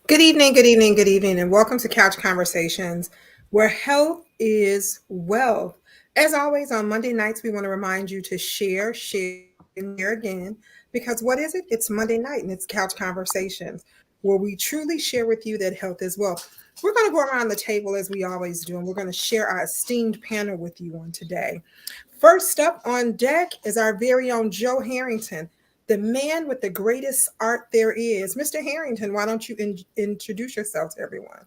Good evening, good evening, good evening, and welcome to Couch Conversations, where health is wealth. As always, on Monday nights, we want to remind you to and share again, because what is it? It's Monday night, and it's Couch Conversations, where we truly share with you that health is wealth. We're going to go around the table as we always do, and we're going to share our esteemed panel with you on today. First up on deck is our very own Joe Harrington, the man with the greatest art there is. Mr. Harrington, why don't you introduce yourself to everyone?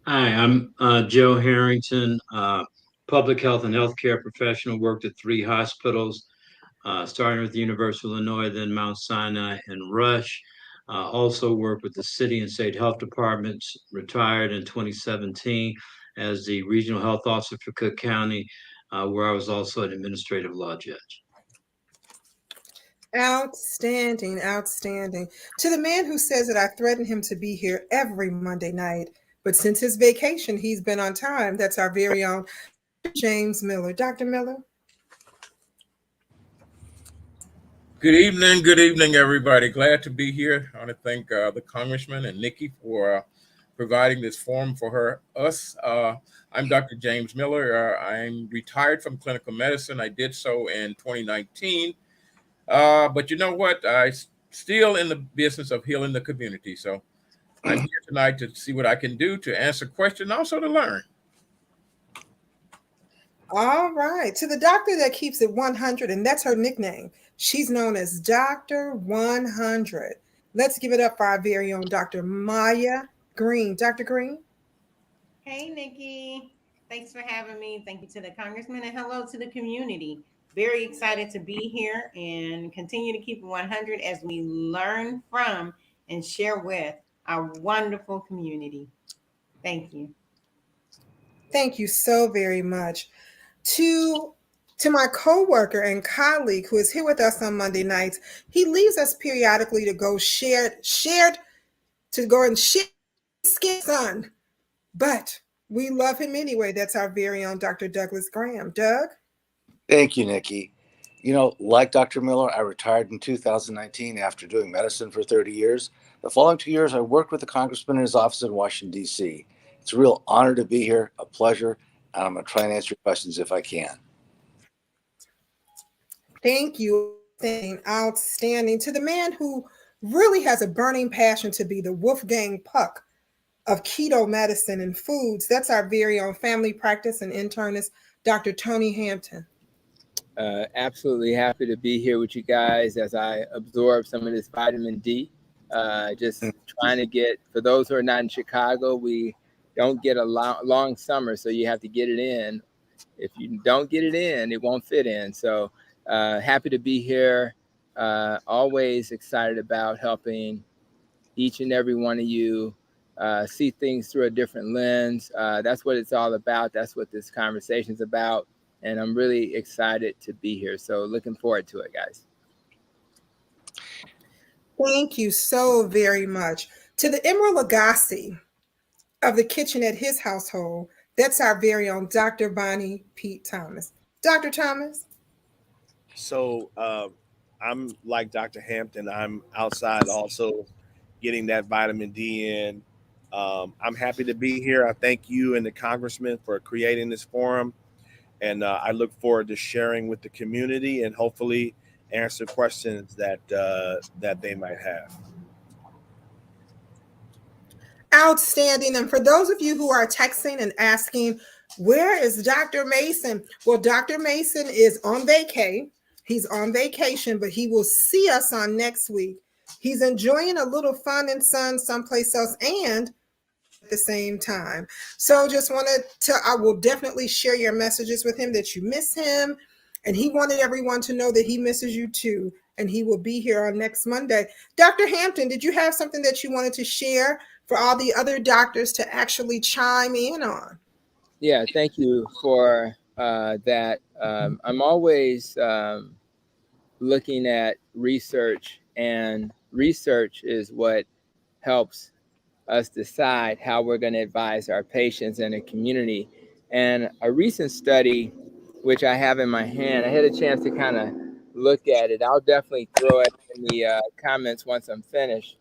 Hi, I'm Joe Harrington, public health and healthcare professional, worked at three hospitals, starting with the University of Illinois, then Mount Sinai and Rush. Also worked with the city and state health departments, retired in 2017 as the regional health officer for Cook County, where I was also an administrative law judge. Outstanding, outstanding. To the man who says that I threaten him to be here every Monday night, but since his vacation, he's been on time. That's our very own James Miller. Dr. Miller? Good evening, everybody. Glad to be here. I want to thank the Congressman and Nikki for providing this forum for us. I'm Dr. James Miller. I'm retired from clinical medicine. I did so in 2019. But you know what? Still in the business of healing the community. So I'm here tonight to see what I can do to answer questions, also to learn. All right. To the doctor that keeps it 100, and that's her nickname. She's known as Dr. 100. Let's give it up for our very own Dr. Maya Green. Dr. Green? Hey, Nikki. Thanks for having me. Thank you to the Congressman and hello to the community. Very excited to be here and continue to keep it 100 as we learn from and share with our wonderful community. Thank you. Thank you so very much. To to my coworker and colleague who is here with us on Monday nights, he leaves us periodically to go shared to go and share his son. But we love him anyway. That's our very own Dr. Douglas Graham. Doug? Thank you, Nikki. Like Dr. Miller, I retired in 2019 after doing medicine for 30 years. The following 2 years, I worked with the congressman in his office in Washington, D.C. It's a real honor to be here, a pleasure, and I'm going to try and answer your questions if I can. Thank you. Outstanding. To the man who really has a burning passion to be the Wolfgang Puck of keto medicine and foods, that's our very own family practice and internist, Dr. Tony Hampton. Absolutely happy to be here with you guys as I absorb some of this vitamin D. Just trying to get, for those who are not in Chicago, we don't get a long summer, so you have to get it in. If you don't get it in, it won't fit in. So happy to be here. Always excited about helping each and every one of you see things through a different lens. That's what it's all about. That's what this conversation is about. And I'm really excited to be here. So looking forward to it, guys. Thank you so very much. To the Emerald Lagasse of the kitchen at his household, that's our very own Dr. Bonnie Pete Thomas. Dr. Thomas? So I'm like Dr. Hampton. I'm outside also getting that vitamin D in. I'm happy to be here. I thank you and the congressman for creating this forum. And I look forward to sharing with the community and hopefully answer questions that they might have. Outstanding. And for those of you who are texting and asking, where is Dr. Mason? Well, Dr. Mason is on vacay. He's on vacation, but he will see us on next week. He's enjoying a little fun and sun someplace else and at the same time. So just wanted to, I will definitely share your messages with him that you miss him. And he wanted everyone to know that he misses you too. And he will be here on next Monday. Dr. Hampton, did you have something that you wanted to share for all the other doctors to actually chime in on? Yeah, thank you for that. I'm always looking at research, and research is what helps us decide how we're going to advise our patients and the community. And a recent study, which I have in my hand, I had a chance to kind of look at it. I'll definitely throw it in the comments once I'm finished.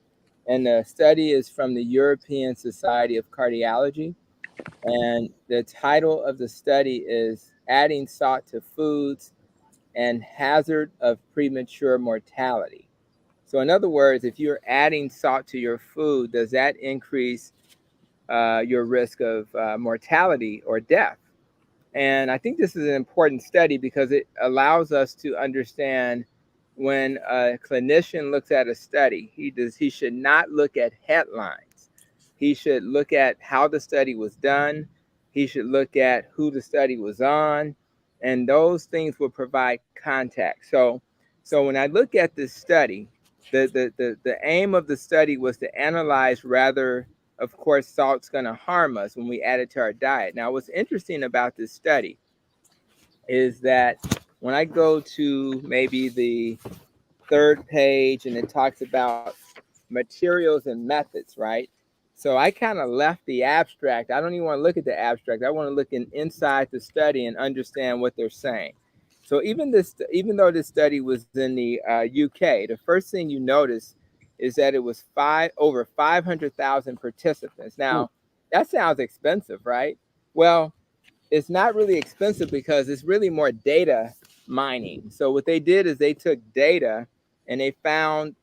And the study is from the European Society of Cardiology. And the title of the study is Adding Salt to Foods and Hazard of Premature Mortality. So in other words, if you're adding salt to your food, does that increase your risk of mortality or death? And I think this is an important study because it allows us to understand when a clinician looks at a study, he should not look at headlines. He should look at how the study was done. He should look at who the study was on, and those things will provide context. So when I look at this study, the aim of the study was to analyze rather, of course, salt's going to harm us when we add it to our diet. Now, what's interesting about this study is that when I go to maybe the third page and it talks about materials and methods, right? So I kind of left the abstract. I don't even want to look at the abstract. I want to look inside the study and understand what they're saying. So even though this study was in the UK, the first thing you notice is that it was over 500,000 participants. Now, that sounds expensive, right? Well, it's not really expensive because it's really more data mining. So what they did is they took data and they found,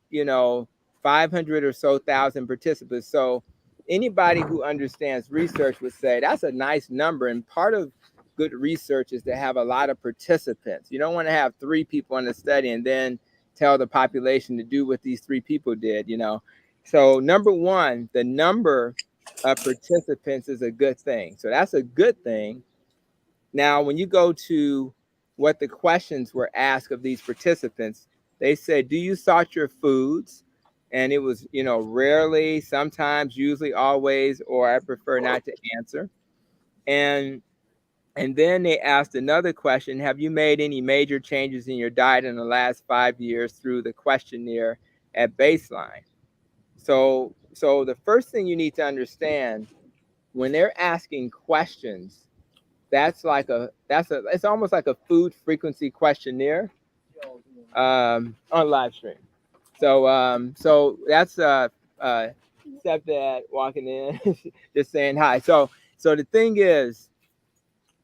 500 or so thousand participants. So anybody who understands research would say that's a nice number. And part of good research is to have a lot of participants. You don't want to have 3 people in the study and then tell the population to do what these 3 people did, So number one, the number of participants is a good thing. So that's a good thing. Now, when you go to what the questions were asked of these participants, they said, do you salt your foods? And it was, rarely, sometimes, usually, always, or I prefer not to answer. And then they asked another question, have you made any major changes in your diet in the last 5 years through the questionnaire at baseline? So the first thing you need to understand when they're asking questions, it's almost like a food frequency questionnaire on live stream. So that's stepdad walking in, just saying hi. So the thing is,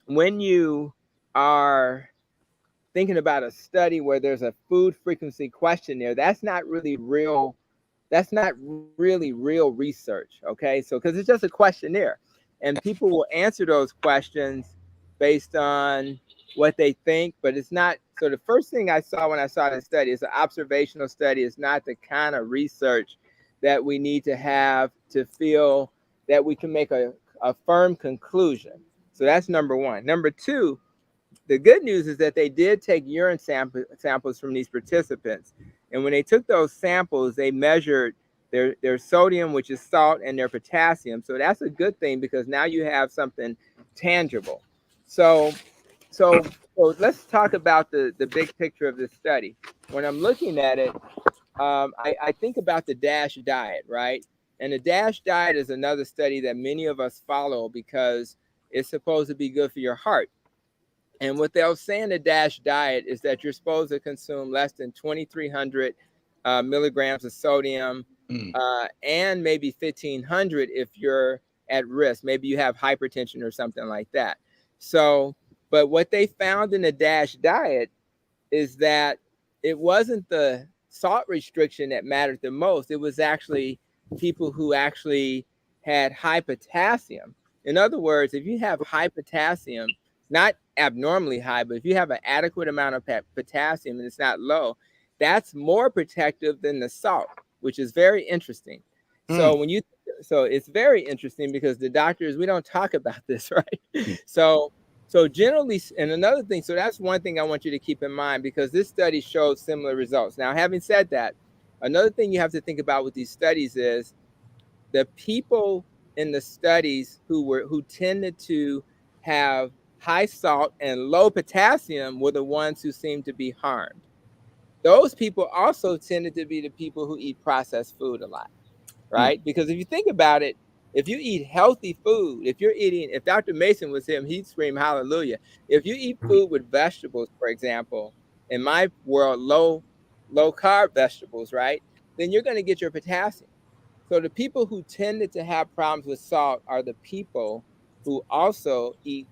when you are thinking about a study where there's a food frequency questionnaire, that's not really real research, okay? So because it's just a questionnaire, and people will answer those questions based on what they think, but it's not. So the first thing I saw when I saw the study is an observational study. It's not the kind of research that we need to have to feel that we can make a firm conclusion. So that's number one. Number two, the good news is that they did take urine samples from these participants. And when they took those samples, they measured their sodium, which is salt, and their potassium. So that's a good thing because now you have something tangible. So let's talk about the big picture of this study. When I'm looking at it, I think about the DASH diet, right? And the DASH diet is another study that many of us follow because it's supposed to be good for your heart. And what they'll say in the DASH diet is that you're supposed to consume less than 2,300 milligrams of sodium and maybe 1,500 if you're at risk. Maybe you have hypertension or something like that. So, but what they found in the DASH diet is that it wasn't the salt restriction that mattered the most. It was actually people who actually had high potassium. In other words, if you have high potassium, not abnormally high, but if you have an adequate amount of potassium and it's not low, that's more protective than the salt, which is very interesting. So it's very interesting because the doctors, we don't talk about this, right? So generally, and another thing, so that's one thing I want you to keep in mind because this study showed similar results. Now, having said that, another thing you have to think about with these studies is the people in the studies who tended to have high salt and low potassium were the ones who seemed to be harmed. Those people also tended to be the people who eat processed food a lot, right? Because if you think about it, if you eat healthy food, if Dr. Mason was him, he'd scream hallelujah. If you eat food with vegetables, for example, in my world, low carb vegetables, right? Then you're going to get your potassium. So the people who tended to have problems with salt are the people who also eat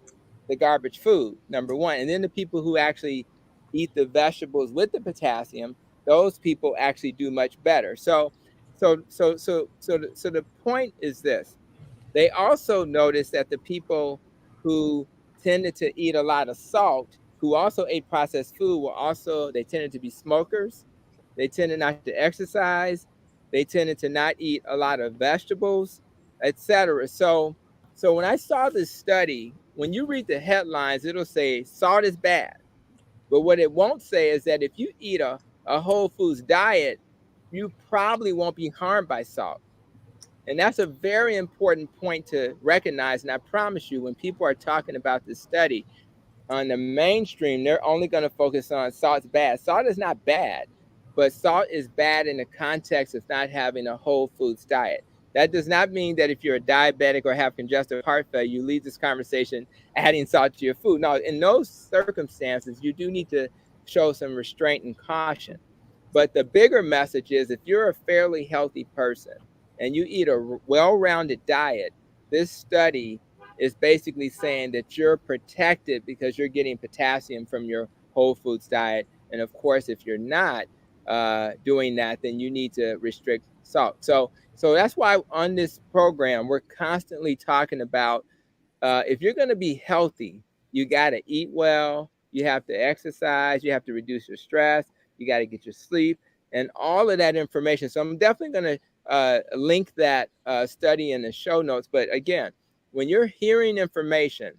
the garbage food, number one. And then the people who actually eat the vegetables with the potassium, those people actually do much better. So the point is this. They also noticed that the people who tended to eat a lot of salt, who also ate processed food, they tended to be smokers. They tended not to exercise. They tended to not eat a lot of vegetables, etc. So when I saw this study, when you read the headlines, it'll say salt is bad. But what it won't say is that if you eat a whole foods diet, you probably won't be harmed by salt. And that's a very important point to recognize. And I promise you, when people are talking about this study on the mainstream, they're only going to focus on salt's bad. Salt is not bad, but salt is bad in the context of not having a whole foods diet. That does not mean that if you're a diabetic or have congestive heart failure, you leave this conversation adding salt to your food. No, in those circumstances, you do need to show some restraint and caution. But the bigger message is if you're a fairly healthy person and you eat a well-rounded diet, this study is basically saying that you're protected because you're getting potassium from your whole foods diet. And of course, if you're not doing that, then you need to restrict salt. So that's why on this program, we're constantly talking about if you're going to be healthy, you got to eat well, you have to exercise, you have to reduce your stress, you got to get your sleep, and all of that information. So I'm definitely going to link that study in the show notes. But again, when you're hearing information,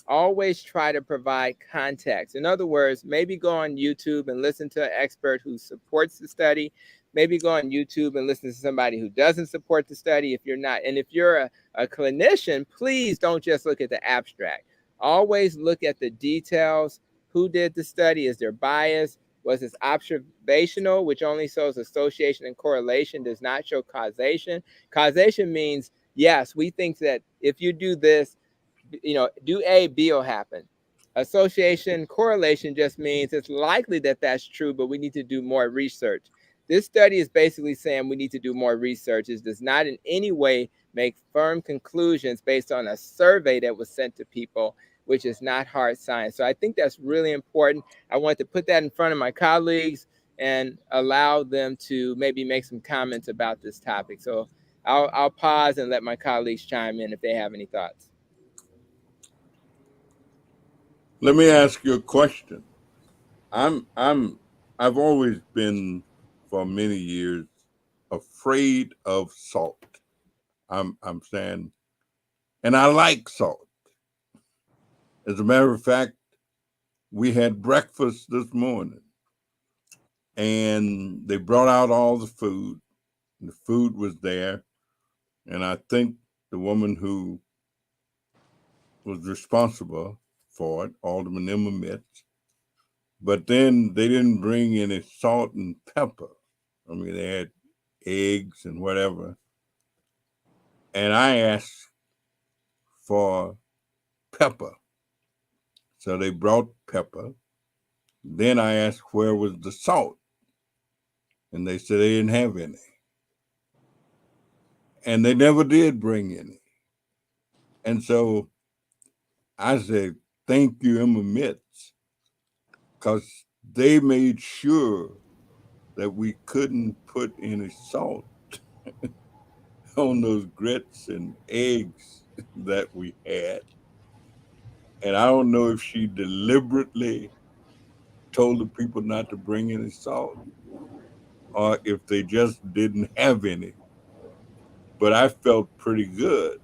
always try to provide context. In other words, maybe go on YouTube and listen to an expert who supports the study. Maybe go on YouTube and listen to somebody who doesn't support the study if you're not. And if you're a clinician, please don't just look at the abstract. Always look at the details. Who did the study? Is there bias? Was this observational, which only shows association and correlation, does not show causation? Causation means, yes, we think that if you do this, do A, B will happen. Association, correlation just means it's likely that that's true, but we need to do more research. This study is basically saying we need to do more research. It does not in any way make firm conclusions based on a survey that was sent to people, which is not hard science. So I think that's really important. I want to put that in front of my colleagues and allow them to maybe make some comments about this topic. So I'll pause and let my colleagues chime in if they have any thoughts. Let me ask you a question. I've always been, for many years, afraid of salt. I'm saying, and I like salt. As a matter of fact, we had breakfast this morning and they brought out all the food. The food was there. And I think the woman who was responsible for it, Alderman Emma Mitz, but then they didn't bring any salt and pepper. I mean, they had eggs and whatever. And I asked for pepper. So they brought pepper. Then I asked where was the salt. And they said they didn't have any. And they never did bring any. And so I said, thank you, Emma Mitz, because they made sure that we couldn't put any salt on those grits and eggs that we had. And I don't know if she deliberately told the people not to bring any salt or if they just didn't have any. But I felt pretty good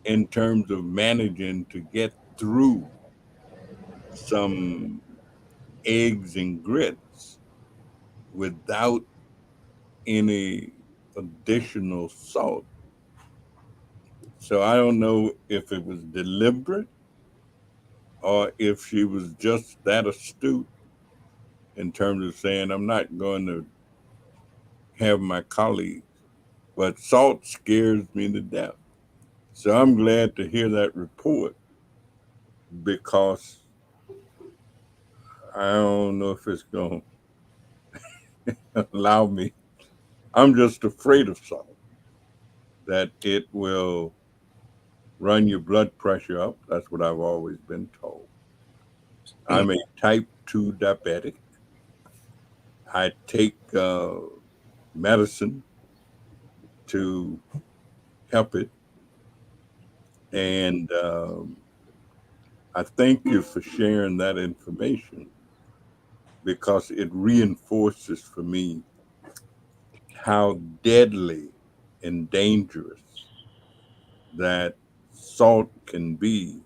in terms of managing to get through some eggs and grits without any additional salt. So I don't know if it was deliberate or if she was just that astute in terms of saying, I'm not going to have my colleagues, but salt scares me to death. So I'm glad to hear that report because I don't know if it's going to allow me. I'm just afraid of salt. that it will run your blood pressure up. That's what I've always been told. I'm a type 2 diabetic. I take medicine to help it. And I thank you for sharing that information because it reinforces for me how deadly and dangerous that salt can be.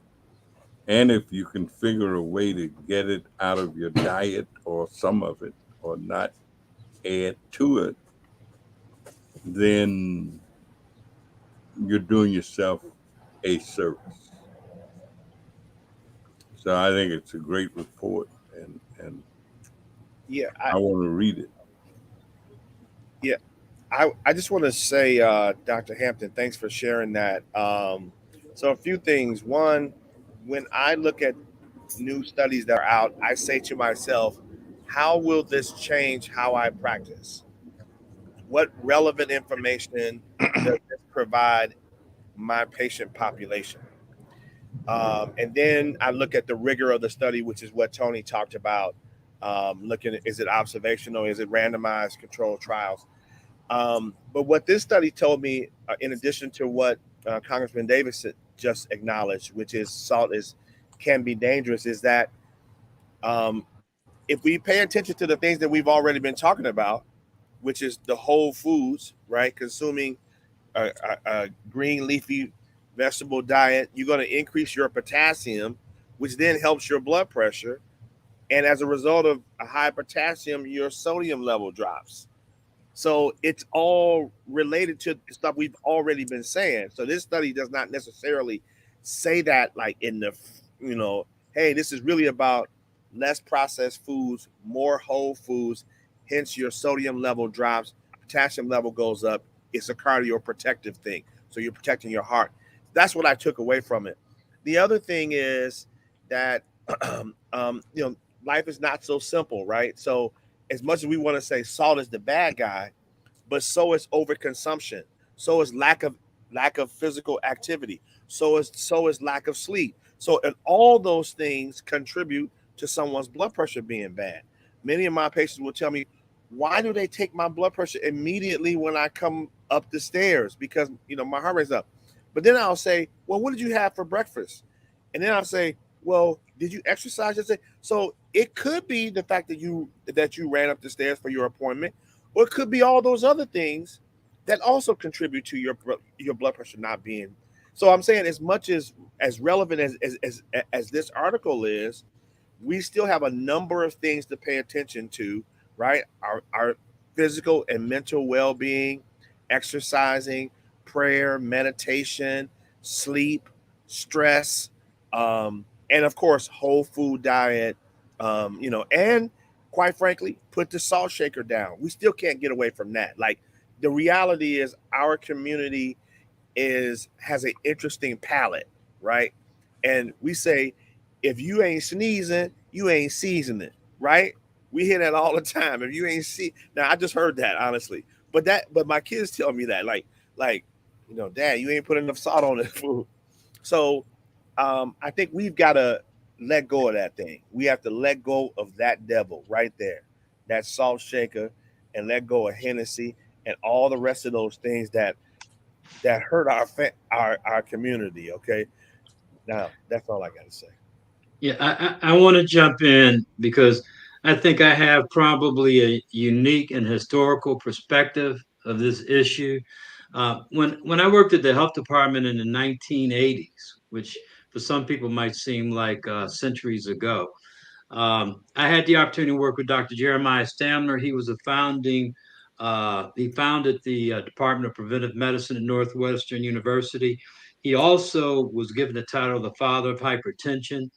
And if you can figure a way to get it out of your diet or some of it or not add to it, then you're doing yourself a service. So I think it's a great report, and Yeah, I want to read it. yeah. I just want to say, Dr. Hampton, thanks for sharing that. So a few things. One, when I look at new studies that are out, I say to myself, how will this change how I practice? What relevant information does this provide my patient population? And then I look at the rigor of the study, which is what Tony talked about. Looking at, is it observational? Is it randomized controlled trials? But what this study told me, in addition to what Congressman Davis just acknowledged, which is salt can be dangerous, is that if we pay attention to the things that we've already been talking about, which is the whole foods, right? Consuming a green leafy vegetable diet, you're going to increase your potassium, which then helps your blood pressure. And as a result of a high potassium, your sodium level drops. So it's all related to stuff we've already been saying. So this study does not necessarily say that like in the, hey, this is really about less processed foods, more whole foods. Hence your sodium level drops, potassium level goes up. It's a cardioprotective thing. So you're protecting your heart. That's what I took away from it. The other thing is that, life is not so simple, right? So as much as we want to say salt is the bad guy, but so is overconsumption. So is lack of physical activity. So is lack of sleep. So and all those things contribute to someone's blood pressure being bad. Many of my patients will tell me, why do they take my blood pressure immediately when I come up the stairs? Because my heart rate's up. But then I'll say, well, what did you have for breakfast? And then I'll say, well, did you exercise yesterday? So it could be the fact that you ran up the stairs for your appointment, or it could be all those other things that also contribute to your blood pressure not being. So I'm saying, as much as relevant as this article is, we still have a number of things to pay attention to, right? Our physical and mental well-being, exercising, prayer, meditation, sleep, stress, and of course, whole food diet, and quite frankly, put the salt shaker down. We still can't get away from that. Like, the reality is our community has an interesting palate, right? And we say, if you ain't sneezing, you ain't seasoning, right? We hear that all the time. If you ain't now I just heard that, honestly. But my kids tell me that, like, Dad, you ain't putting enough salt on this food. So I think we've got to let go of that thing. We have to let go of that devil right there, that salt shaker, and let go of Hennessy and all the rest of those things that hurt our community. Okay, now that's all I got to say. Yeah, I want to jump in because I think I have probably a unique and historical perspective of this issue. When I worked at the health department in the 1980s, which for some people might seem like centuries ago, I had the opportunity to work with Dr. Jeremiah Stamner. He was he founded the Department of Preventive Medicine at Northwestern University. He also was given the title of the father of hypertension,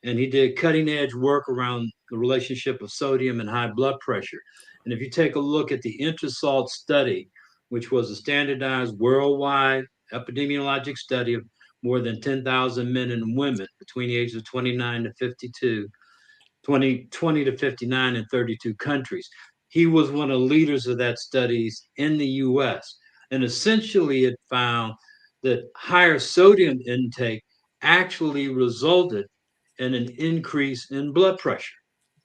and he did cutting edge work around the relationship of sodium and high blood pressure. And if you take a look at the Intra-Salt Study, which was a standardized worldwide epidemiologic study of more than 10,000 men and women between the ages of 29 to 52, 20 to 59 in 32 countries. He was one of the leaders of that studies in the US. And essentially, it found that higher sodium intake actually resulted in an increase in blood pressure.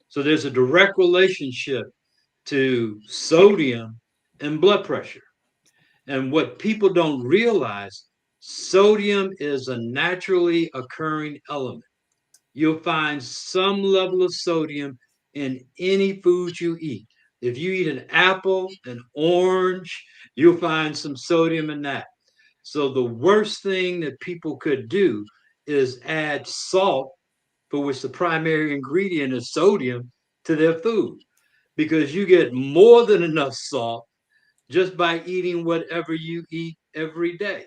So there's a direct relationship to sodium and blood pressure. And what people don't realize, sodium is a naturally occurring element. You'll find some level of sodium in any food you eat. If you eat an apple, an orange, you'll find some sodium in that. So the worst thing that people could do is add salt, for which the primary ingredient is sodium, to their food, because you get more than enough salt just by eating whatever you eat every day.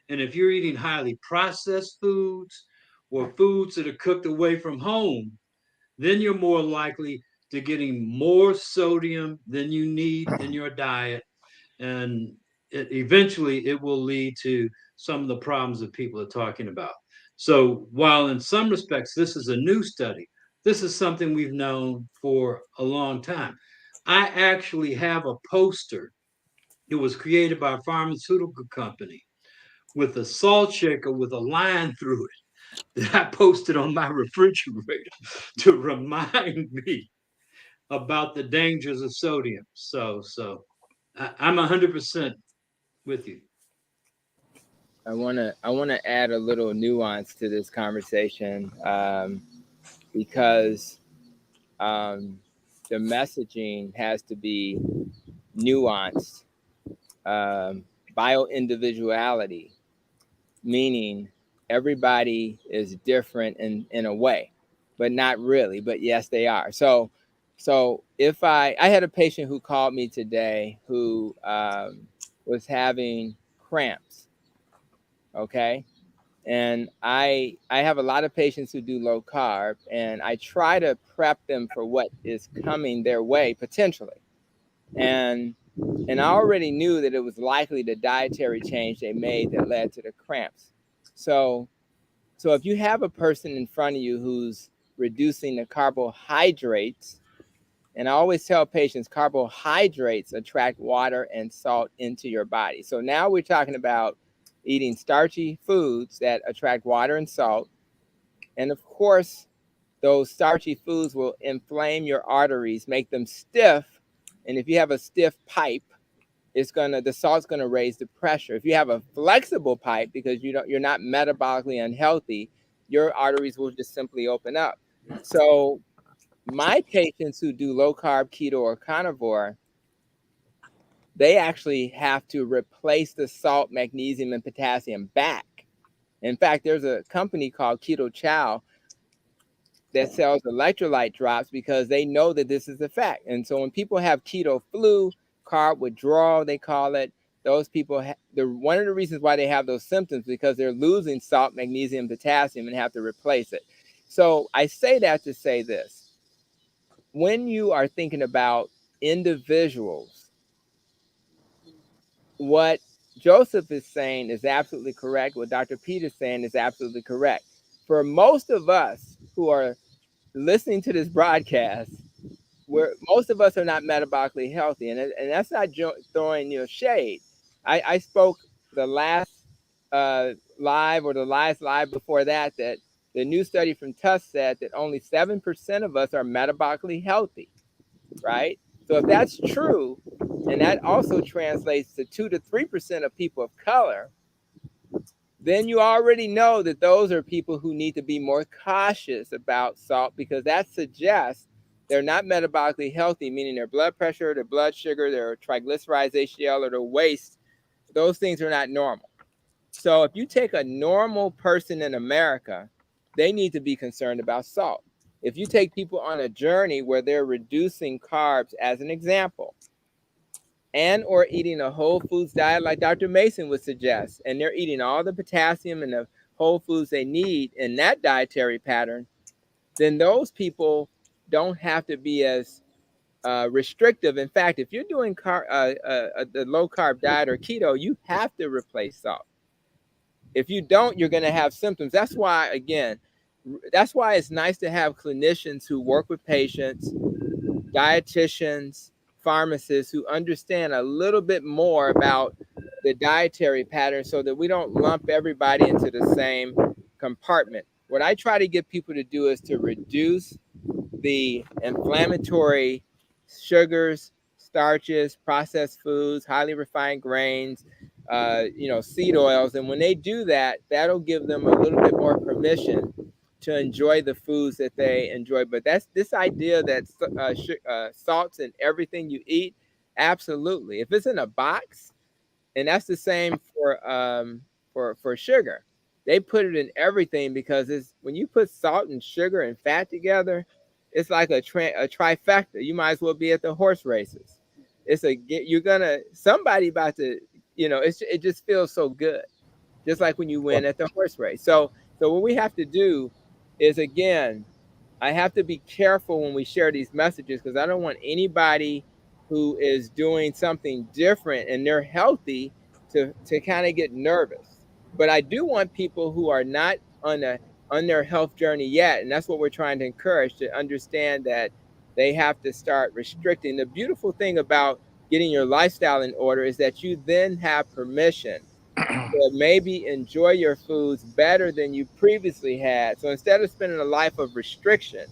And if you're eating highly processed foods or foods that are cooked away from home, then you're more likely to getting more sodium than you need in your diet. And eventually it will lead to some of the problems that people are talking about. So while in some respects this is a new study, this is something we've known for a long time. I actually have a poster. It was created by a pharmaceutical company with a salt shaker with a line through it that I posted on my refrigerator to remind me about the dangers of sodium. I'm 100% with you. I wanna add a little nuance to this conversation, because the messaging has to be nuanced. Bio-individuality, meaning everybody is different in a way, but not really, but yes, they are. So if I had a patient who called me today who was having cramps, okay? And I have a lot of patients who do low carb, and I try to prep them for what is coming their way potentially. And I already knew that it was likely the dietary change they made that led to the cramps. So if you have a person in front of you who's reducing the carbohydrates, and I always tell patients carbohydrates attract water and salt into your body. So now we're talking about eating starchy foods that attract water and salt. And of course, those starchy foods will inflame your arteries, make them stiff. And if you have a stiff pipe, the salt's gonna raise the pressure. If you have a flexible pipe, because you're not metabolically unhealthy, your arteries will just simply open up. So my patients who do low carb, keto, or carnivore, they actually have to replace the salt, magnesium, and potassium back. In fact, there's a company called Keto Chow that sells electrolyte drops because they know that this is a fact. And so when people have keto flu, carb withdrawal, they call it, those people, one of the reasons why they have those symptoms because they're losing salt, magnesium, potassium, and have to replace it. So I say that to say this. When you are thinking about individuals, what Joseph is saying is absolutely correct. What Dr. Peter is saying is absolutely correct. For most of us who are listening to this broadcast, where most of us are not metabolically healthy, and that's not throwing you a shade. I spoke the last live or the last live before that the new study from Tufts said that only 7% of us are metabolically healthy, right? So if that's true, and that also translates to 2 to 3% of people of color, then you already know that those are people who need to be more cautious about salt, because that suggests they're not metabolically healthy, meaning their blood pressure, their blood sugar, their triglycerides, HDL, or their waist, those things are not normal. So if you take a normal person in America, they need to be concerned about salt. If you take people on a journey where they're reducing carbs, as an example, and or eating a whole foods diet like Dr. Mason would suggest, and they're eating all the potassium and the whole foods they need in that dietary pattern, then those people don't have to be as restrictive. In fact, if you're doing the low carb diet or keto, you have to replace salt. If you don't, you're going to have symptoms. That's why it's nice to have clinicians who work with patients, dietitians, pharmacists who understand a little bit more about the dietary pattern so that we don't lump everybody into the same compartment. What I try to get people to do is to reduce the inflammatory sugars, starches, processed foods, highly refined grains, seed oils. And when they do that, that'll give them a little bit more permission to enjoy the foods that they enjoy. But that's this idea that salt's in everything you eat. Absolutely. If it's in a box, and that's the same for sugar. They put it in everything because it's when you put salt and sugar and fat together, it's like a trifecta. You might as well be at the horse races. Somebody about to, it just feels so good, just like when you win at the horse race. So what we have to do is, again, I have to be careful when we share these messages because I don't want anybody who is doing something different and they're healthy to kind of get nervous. But I do want people who are not on their health journey yet, and that's what we're trying to encourage, to understand that they have to start restricting. The beautiful thing about getting your lifestyle in order is that you then have permission to maybe enjoy your foods better than you previously had. So instead of spending a life of restriction,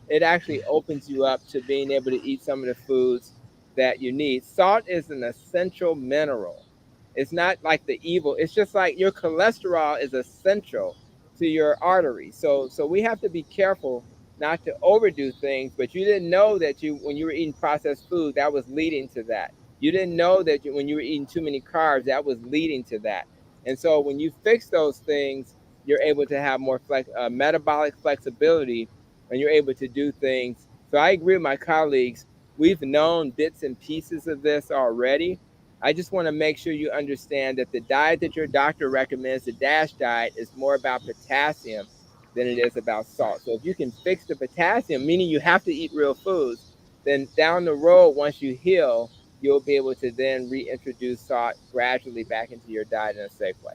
it actually opens you up to being able to eat some of the foods that you need. Salt is an essential mineral. It's not like the evil. It's just like your cholesterol is essential to your arteries. So we have to be careful not to overdo things. But you didn't know that when you were eating processed food, that was leading to that. You didn't know that when you were eating too many carbs, that was leading to that. And so when you fix those things, you're able to have more metabolic flexibility, and you're able to do things. So I agree with my colleagues. We've known bits and pieces of this already. I just want to make sure you understand that the diet that your doctor recommends, the DASH diet, is more about potassium than it is about salt. So if you can fix the potassium, meaning you have to eat real foods, then down the road, once you heal, you'll be able to then reintroduce salt gradually back into your diet in a safe way.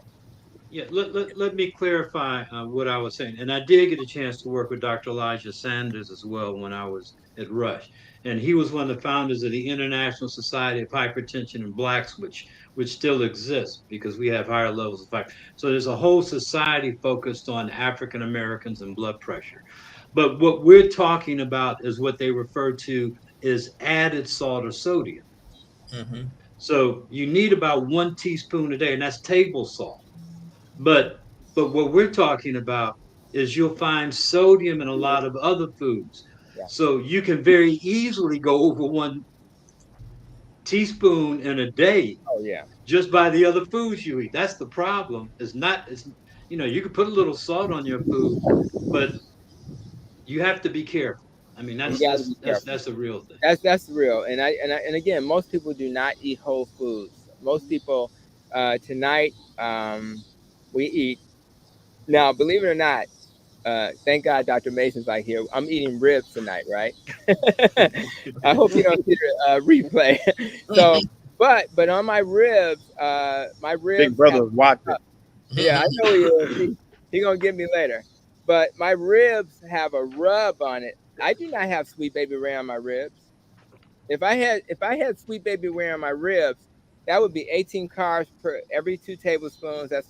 Yeah, let me clarify what I was saying. And I did get a chance to work with Dr. Elijah Sanders as well when I was at Rush. And he was one of the founders of the International Society of Hypertension in Blacks, which still exists because we have higher levels of hypertension. So there's a whole society focused on African Americans and blood pressure. But what we're talking about is what they refer to as added salt or sodium. Mm-hmm. So you need about 1 teaspoon a day, and that's table salt. But what we're talking about is you'll find sodium in a lot of other foods. Yeah. So you can very easily go over 1 teaspoon in a day. Oh yeah. Just by the other foods you eat. That's the problem. You can put a little salt on your food, but you have to be careful. I mean, that's a real thing. That's real. And again, most people do not eat whole foods. Most people tonight we eat. Now, believe it or not, thank God Dr. Mason's like here. I'm eating ribs tonight, right? I hope you don't see the replay. So, but on my ribs, Big brother's watching. Yeah, I know he is. He gonna get me later. But my ribs have a rub on it. I do not have Sweet Baby Ray on my ribs. If I had Sweet Baby Ray on my ribs, that would be 18 carbs per every 2 tablespoons. That's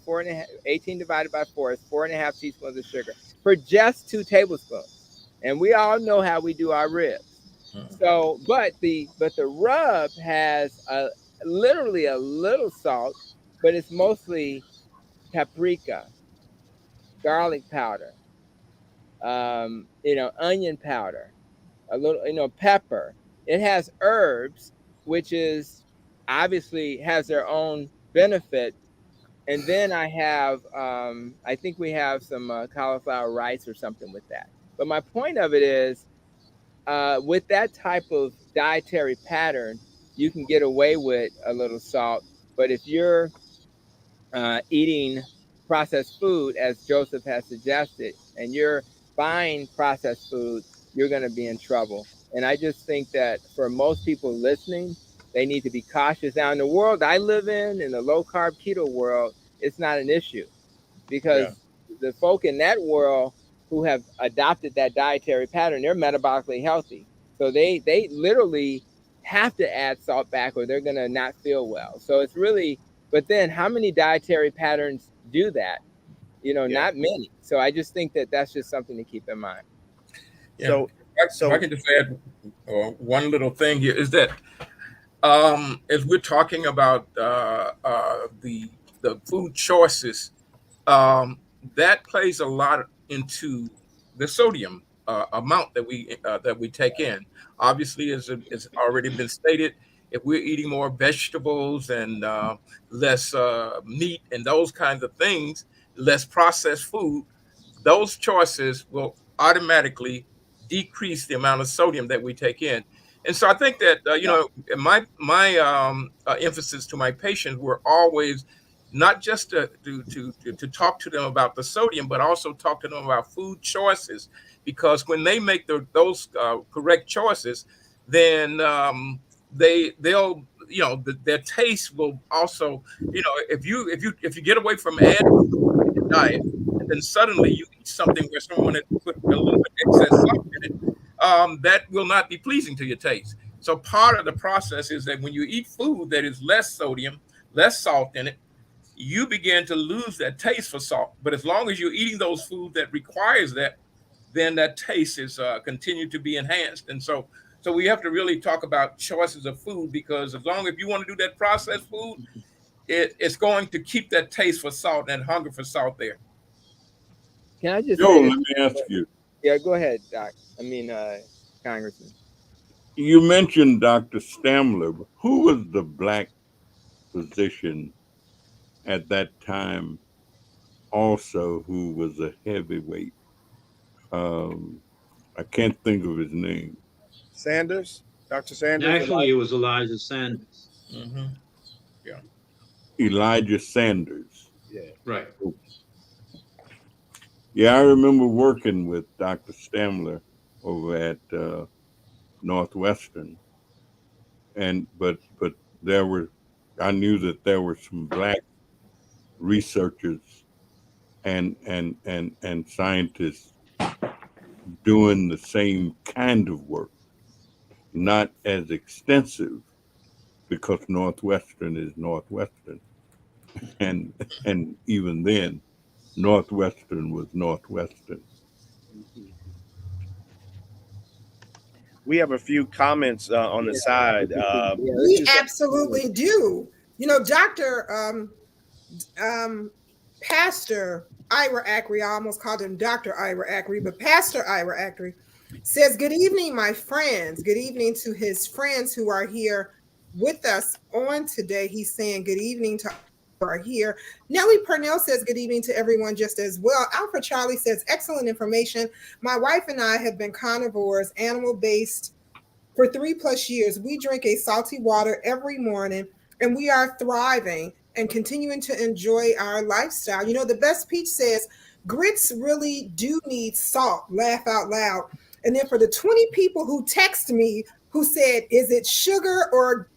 18 divided by 4 is 4.5 teaspoons of sugar for just 2 tablespoons. And we all know how we do our ribs. So, but the rub has literally a little salt, but it's mostly paprika, garlic powder, onion powder, a little, pepper. It has herbs, which is obviously has their own benefit. And then I have, I think we have some cauliflower rice or something with that. But my point of it is, with that type of dietary pattern, you can get away with a little salt. But if you're eating processed food, as Joseph has suggested, and you're buying processed food, you're going to be in trouble. And I just think that for most people listening, they need to be cautious. Now, in the world I live in the low-carb keto world, it's not an issue because the folk in that world who have adopted that dietary pattern, they're metabolically healthy. So they literally have to add salt back or they're going to not feel well. So it's really But then how many dietary patterns do that? Not many. So I just think that that's just something to keep in mind. Yeah. So if I can just add one little thing here is that as we're talking about the food choices, that plays a lot into the sodium amount that we take in. Obviously, as it's already been stated, if we're eating more vegetables and less meat and those kinds of things, less processed food, those choices will automatically decrease the amount of sodium that we take in. And so I think that my emphasis to my patients were always not just to talk to them about the sodium, but also talk to them about food choices, because when they make those correct choices, then they'll their taste will also if you get away from adding in your diet, and then suddenly you eat something where someone had put a little bit excess salt in it, that will not be pleasing to your taste. So part of the process is that when you eat food that is less sodium, less salt in it, you begin to lose that taste for salt. But as long as you're eating those food that requires that, then that taste is continue to be enhanced. And so we have to really talk about choices of food, because as long as you want to do that processed food, it's going to keep that taste for salt and hunger for salt there. Can I just Joe, say let me ask you. Yeah, go ahead, Doc. Congressman. You mentioned Dr. Stamler. Who was the black physician at that time also who was a heavyweight? I can't think of his name. Sanders, Dr. Sanders. Actually, it was Elijah Sanders. Mm-hmm. Yeah. Elijah Sanders. Yeah. Right. Yeah, I remember working with Dr. Stamler over at Northwestern, but I knew that there were some black researchers and scientists doing the same kind of work, not as extensive, because Northwestern is Northwestern, and even then, Northwestern was Northwestern. We have a few comments on the side. We absolutely do. Dr. Pastor Ira Ackery, I almost called him Dr. Ira Ackery, but Pastor Ira Ackery says, "Good evening, my friends." Good evening to his friends who are here with us on today. He's saying good evening to who are here. Nellie Purnell says good evening to everyone just as well. Alfred Charlie says, excellent information. My wife and I have been carnivores, animal-based for 3+ years. We drink a salty water every morning and we are thriving and continuing to enjoy our lifestyle. The Best Peach says, grits really do need salt. Laugh out loud. And then for the 20 people who text me who said, is it sugar or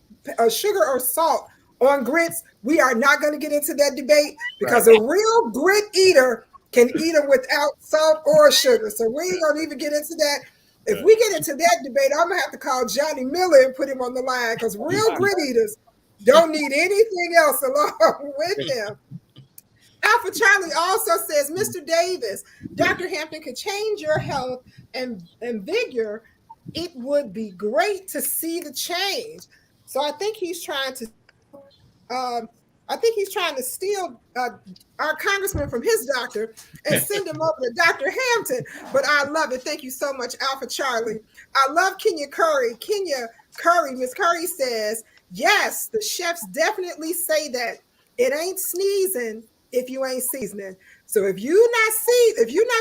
salt on grits? We are not going to get into that debate, because a real grit eater can eat them without salt or sugar. So we ain't going to even get into that. If we get into that debate, I'm gonna have to call Johnny Miller and put him on the line, because real grit eaters don't need anything else along with them. Alpha Charlie also says, Mr. Davis, Dr. Hampton could change your health and vigor. It would be great to see the change. So I think he's trying to steal our congressman from his doctor and send him over to Dr. Hampton. But I love it. Thank you so much, Alpha Charlie. I love Kenya Curry. Miss Curry says, yes, the chefs definitely say that. It ain't sneezing if you ain't seasoning. So if you're not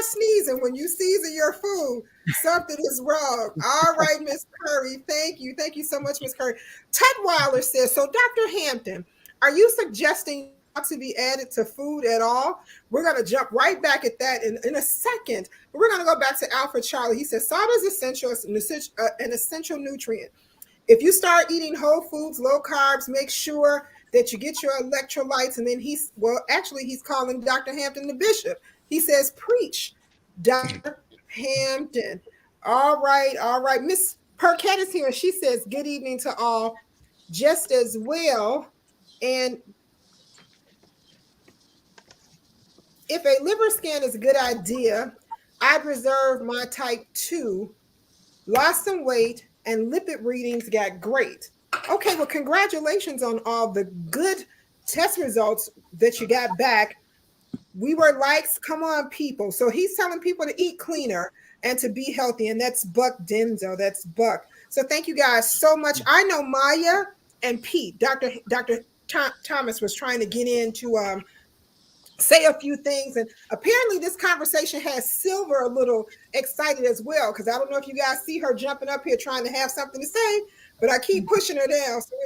sneezing when you season your food, something is wrong. All right, Miss Curry. Thank you. Thank you so much, Miss Curry. Tutwiler says, so Dr. Hampton, are you suggesting not to be added to food at all? We're going to jump right back at that in a second. But we're going to go back to Alfred Charlie. He says salt is an essential nutrient. If you start eating whole foods, low carbs, make sure that you get your electrolytes. And then he's calling Dr. Hampton the bishop. He says, preach, Dr. Hampton. All right. Miss Perquette is here, and she says, good evening to all just as well. And If a liver scan is a good idea, I'd reserve my type 2, lost some weight, and lipid readings got great. Okay, well, congratulations on all the good test results that you got back. We were likes, come on, people. So he's telling people to eat cleaner and to be healthy. And that's Buck Denzo. That's Buck. So thank you guys so much. I know Maya and Pete, Dr. Thomas was trying to get in to say a few things. And apparently this conversation has Silver a little excited as well, because I don't know if you guys see her jumping up here trying to have something to say, but I keep pushing her down. So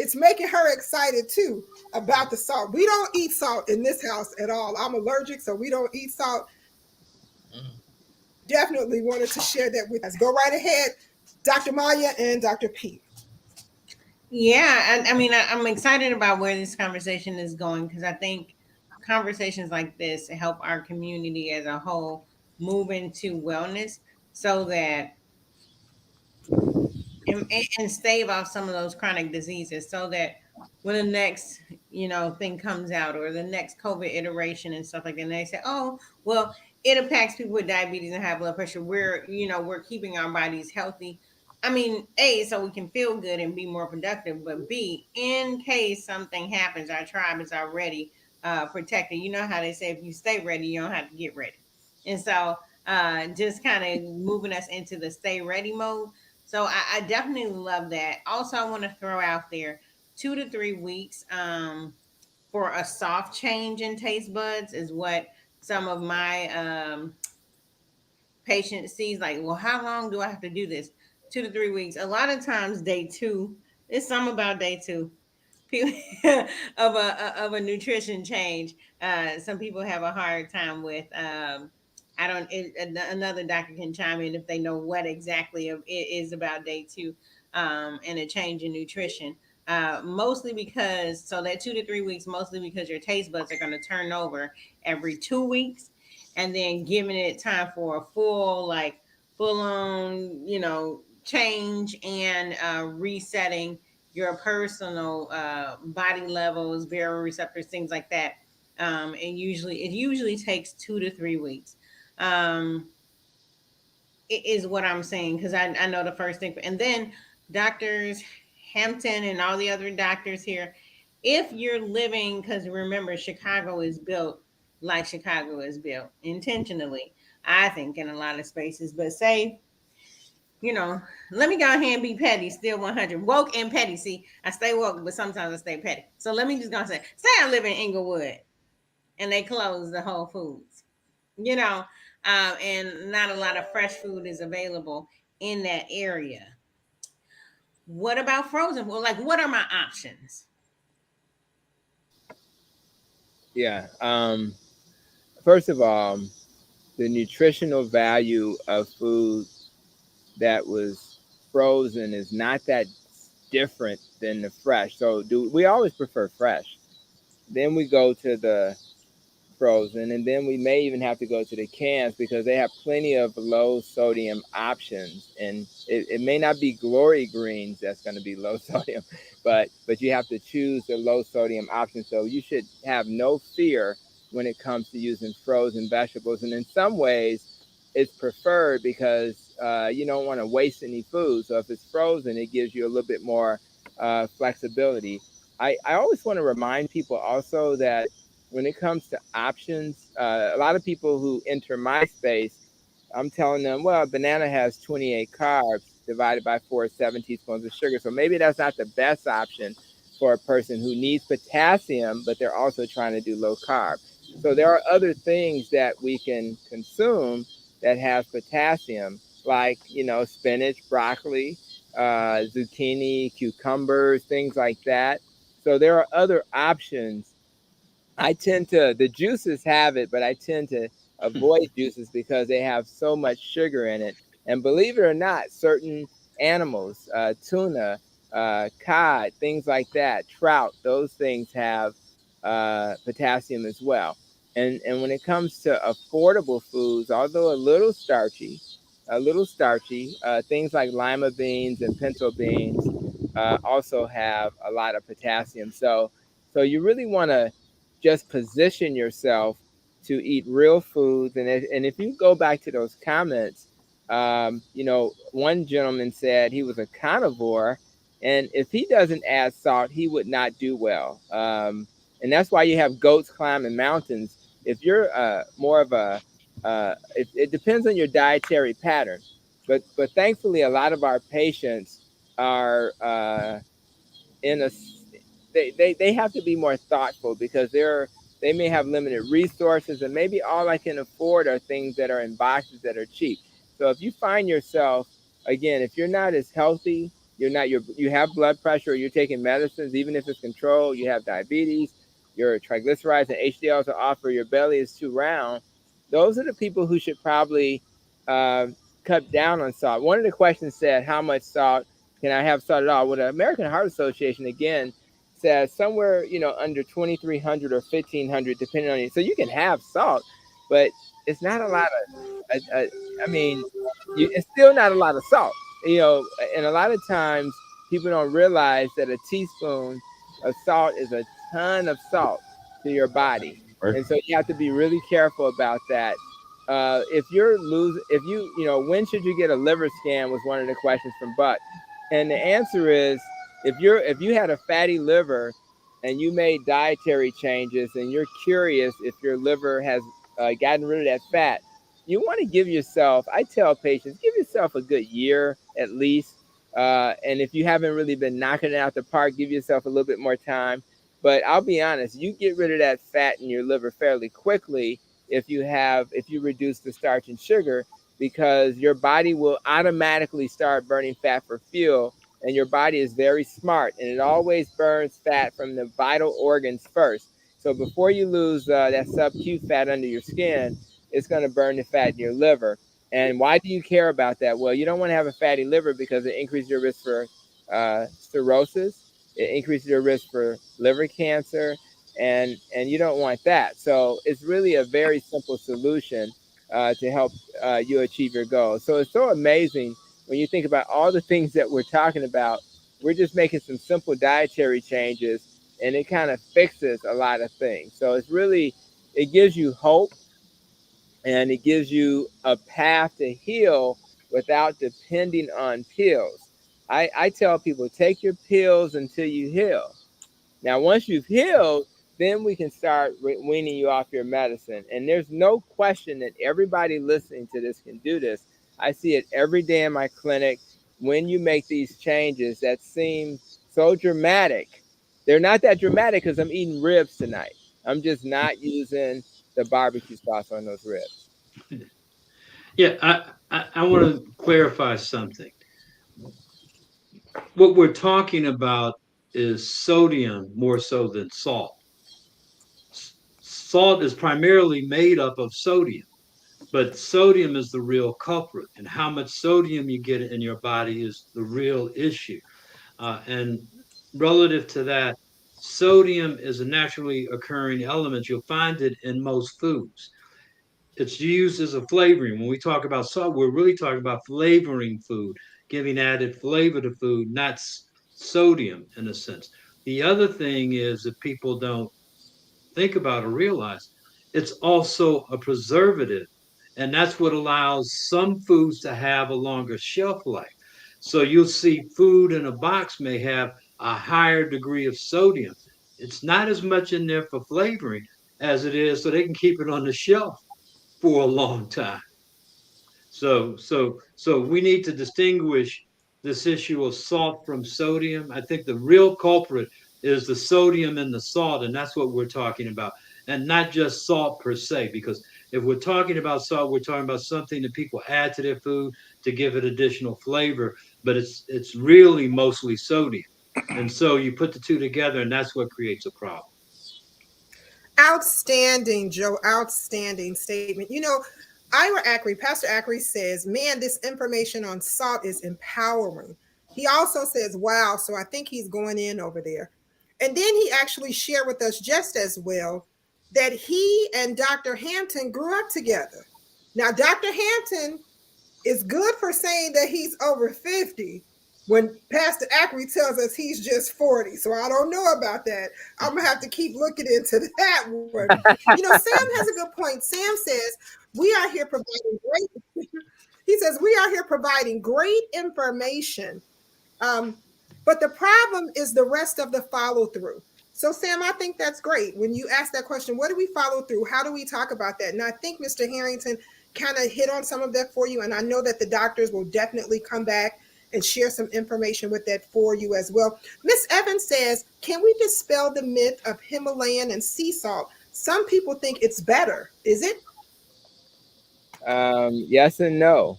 it's making her excited too about the salt. We don't eat salt in this house at all. I'm allergic, so we don't eat salt. Definitely wanted to share that with us. Go right ahead, Dr. Maya and Dr. Pete. Yeah, I mean, I'm excited about where this conversation is going, because I think conversations like this help our community as a whole move into wellness, so that and stave off some of those chronic diseases, so that when the next thing comes out, or the next COVID iteration and stuff like that, and they say, oh well, it impacts people with diabetes and high blood pressure, we're keeping our bodies healthy. I mean, A, so we can feel good and be more productive, but B, in case something happens, our tribe is already protected. You know how they say, if you stay ready, you don't have to get ready. And so just kind of moving us into the stay ready mode. So I definitely love that. Also, I want to throw out there 2 to 3 weeks for a soft change in taste buds is what some of my patient sees. Like, well, how long do I have to do this? 2 to 3 weeks. A lot of times day 2, it's something about day 2 of a nutrition change. Some people have a hard time with. I don't. Another doctor can chime in if they know what exactly it is about day 2 and a change in nutrition. Mostly because, so that 2 to 3 weeks, mostly because your taste buds are going to turn over every 2 weeks, and then giving it time for a full on change, and resetting your personal body levels, baroreceptors, things like that. And it usually takes 2 to 3 weeks. It is what I'm saying, because I know the first thing. And then doctors Hampton and all the other doctors here, if you're living, because remember, Chicago is built like Chicago is built intentionally, I think, in a lot of spaces. But say, let me go ahead and be petty, still 100. Woke and petty. See, I stay woke, but sometimes I stay petty. So let me just go say I live in Inglewood and they close the Whole Foods, and not a lot of fresh food is available in that area. What about frozen? Well, what are my options? Yeah. First of all, the nutritional value of food that was frozen is not that different than the fresh. So we always prefer fresh. Then we go to the frozen, and then we may even have to go to the cans, because they have plenty of low sodium options. And it may not be Glory Greens that's going to be low sodium, but you have to choose the low sodium option. So you should have no fear when it comes to using frozen vegetables. And in some ways, it's preferred because you don't want to waste any food. So if it's frozen, it gives you a little bit more flexibility. I always want to remind people also that when it comes to options, a lot of people who enter my space, I'm telling them, well, a banana has 28 carbs divided by 4 is 7 teaspoons of sugar. So maybe that's not the best option for a person who needs potassium, but they're also trying to do low carb. So there are other things that we can consume that have potassium, like, spinach, broccoli, zucchini, cucumbers, things like that. So there are other options. The juices have it, but I tend to avoid juices because they have so much sugar in it. And believe it or not, certain animals, tuna, cod, things like that, trout, those things have potassium as well. And when it comes to affordable foods, although a little starchy, things like lima beans and pinto beans also have a lot of potassium. So you really want to just position yourself to eat real foods. And if you go back to those comments, you know, one gentleman said he was a carnivore, and if he doesn't add salt, he would not do well. And that's why you have goats climbing mountains. If you're more of a, it depends on your dietary pattern. But thankfully, a lot of our patients are in a they have to be more thoughtful because they may have limited resources, and maybe all I can afford are things that are in boxes that are cheap. So if you find yourself, again, if you're not as healthy, you have blood pressure, or you're taking medicines, even if it's controlled, you have diabetes, your triglycerides and HDLs are off, or your belly is too round, those are the people who should probably uh, cut down on salt. One of the questions said, how much salt can I have salt at all? Well, the American Heart Association, again, says somewhere, you know, under 2,300 or 1,500, depending on you. So you can have salt, but it's not a lot of, I mean, it's still not a lot of salt, you know, and a lot of times people don't realize that a teaspoon of salt is a ton of salt to your body. Right. And so you have to be really careful about that. If you know, when should you get a liver scan was one of the questions from Buck. And the answer is, if you had a fatty liver and you made dietary changes and you're curious if your liver has gotten rid of that fat, you want to give yourself, I tell patients, give yourself a good year at least. And if you haven't really been knocking it out the park, give yourself a little bit more time. But I'll be honest, you get rid of that fat in your liver fairly quickly if you reduce the starch and sugar, because your body will automatically start burning fat for fuel. And your body is very smart, and it always burns fat from the vital organs first. So before you lose that sub-Q fat under your skin, it's going to burn the fat in your liver. And why do you care about that? Well, you don't want to have a fatty liver because it increases your risk for cirrhosis. It increases your risk for liver cancer, and you don't want that. So it's really a very simple solution to help you achieve your goals. So it's so amazing when you think about all the things that we're talking about. We're just making some simple dietary changes, and it kind of fixes a lot of things. So it gives you hope, and it gives you a path to heal without depending on pills. I tell people, take your pills until you heal. Now, once you've healed, then we can start weaning you off your medicine. And there's no question that everybody listening to this can do this. I see it every day in my clinic. When you make these changes that seem so dramatic, they're not that dramatic because I'm eating ribs tonight. I'm just not using the barbecue sauce on those ribs. Yeah, I want to clarify something. What we're talking about is sodium more so than salt. Salt is primarily made up of sodium, but sodium is the real culprit, and how much sodium you get in your body is the real issue. And relative to that, sodium is a naturally occurring element. You'll find it in most foods. It's used as a flavoring. When we talk about salt, we're really talking about flavoring food, giving added flavor to food, not sodium in a sense. The other thing is that people don't think about or realize it's also a preservative. And that's what allows some foods to have a longer shelf life. So you'll see food in a box may have a higher degree of sodium. It's not as much in there for flavoring as it is so they can keep it on the shelf for a long time. So we need to distinguish this issue of salt from sodium. I think the real culprit is the sodium in the salt, and that's what we're talking about, and not just salt per se. Because if we're talking about salt, we're talking about something that people add to their food to give it additional flavor, but it's really mostly sodium. And so you put the two together, and that's what creates a problem. Outstanding, Joe. Outstanding statement. You know, Pastor Ackery says, man, this information on salt is empowering. He also says, wow. So I think he's going in over there. And then he actually shared with us just as well that he and Dr. Hampton grew up together. Now, Dr. Hampton is good for saying that he's over 50, when Pastor Ackery tells us he's just 40. So I don't know about that. I'm going to have to keep looking into that one. You know, Sam has a good point. Sam says, we are here providing great, he says, we are here providing great information. But the problem is the rest of the follow through. So, Sam, I think that's great. When you ask that question, what do we follow through? How do we talk about that? And I think Mr. Harrington kind of hit on some of that for you. And I know that the doctors will definitely come back and share some information with that for you as well. Miss Evans says, can we dispel the myth of Himalayan and sea salt? Some people think it's better. Is it? Yes and no.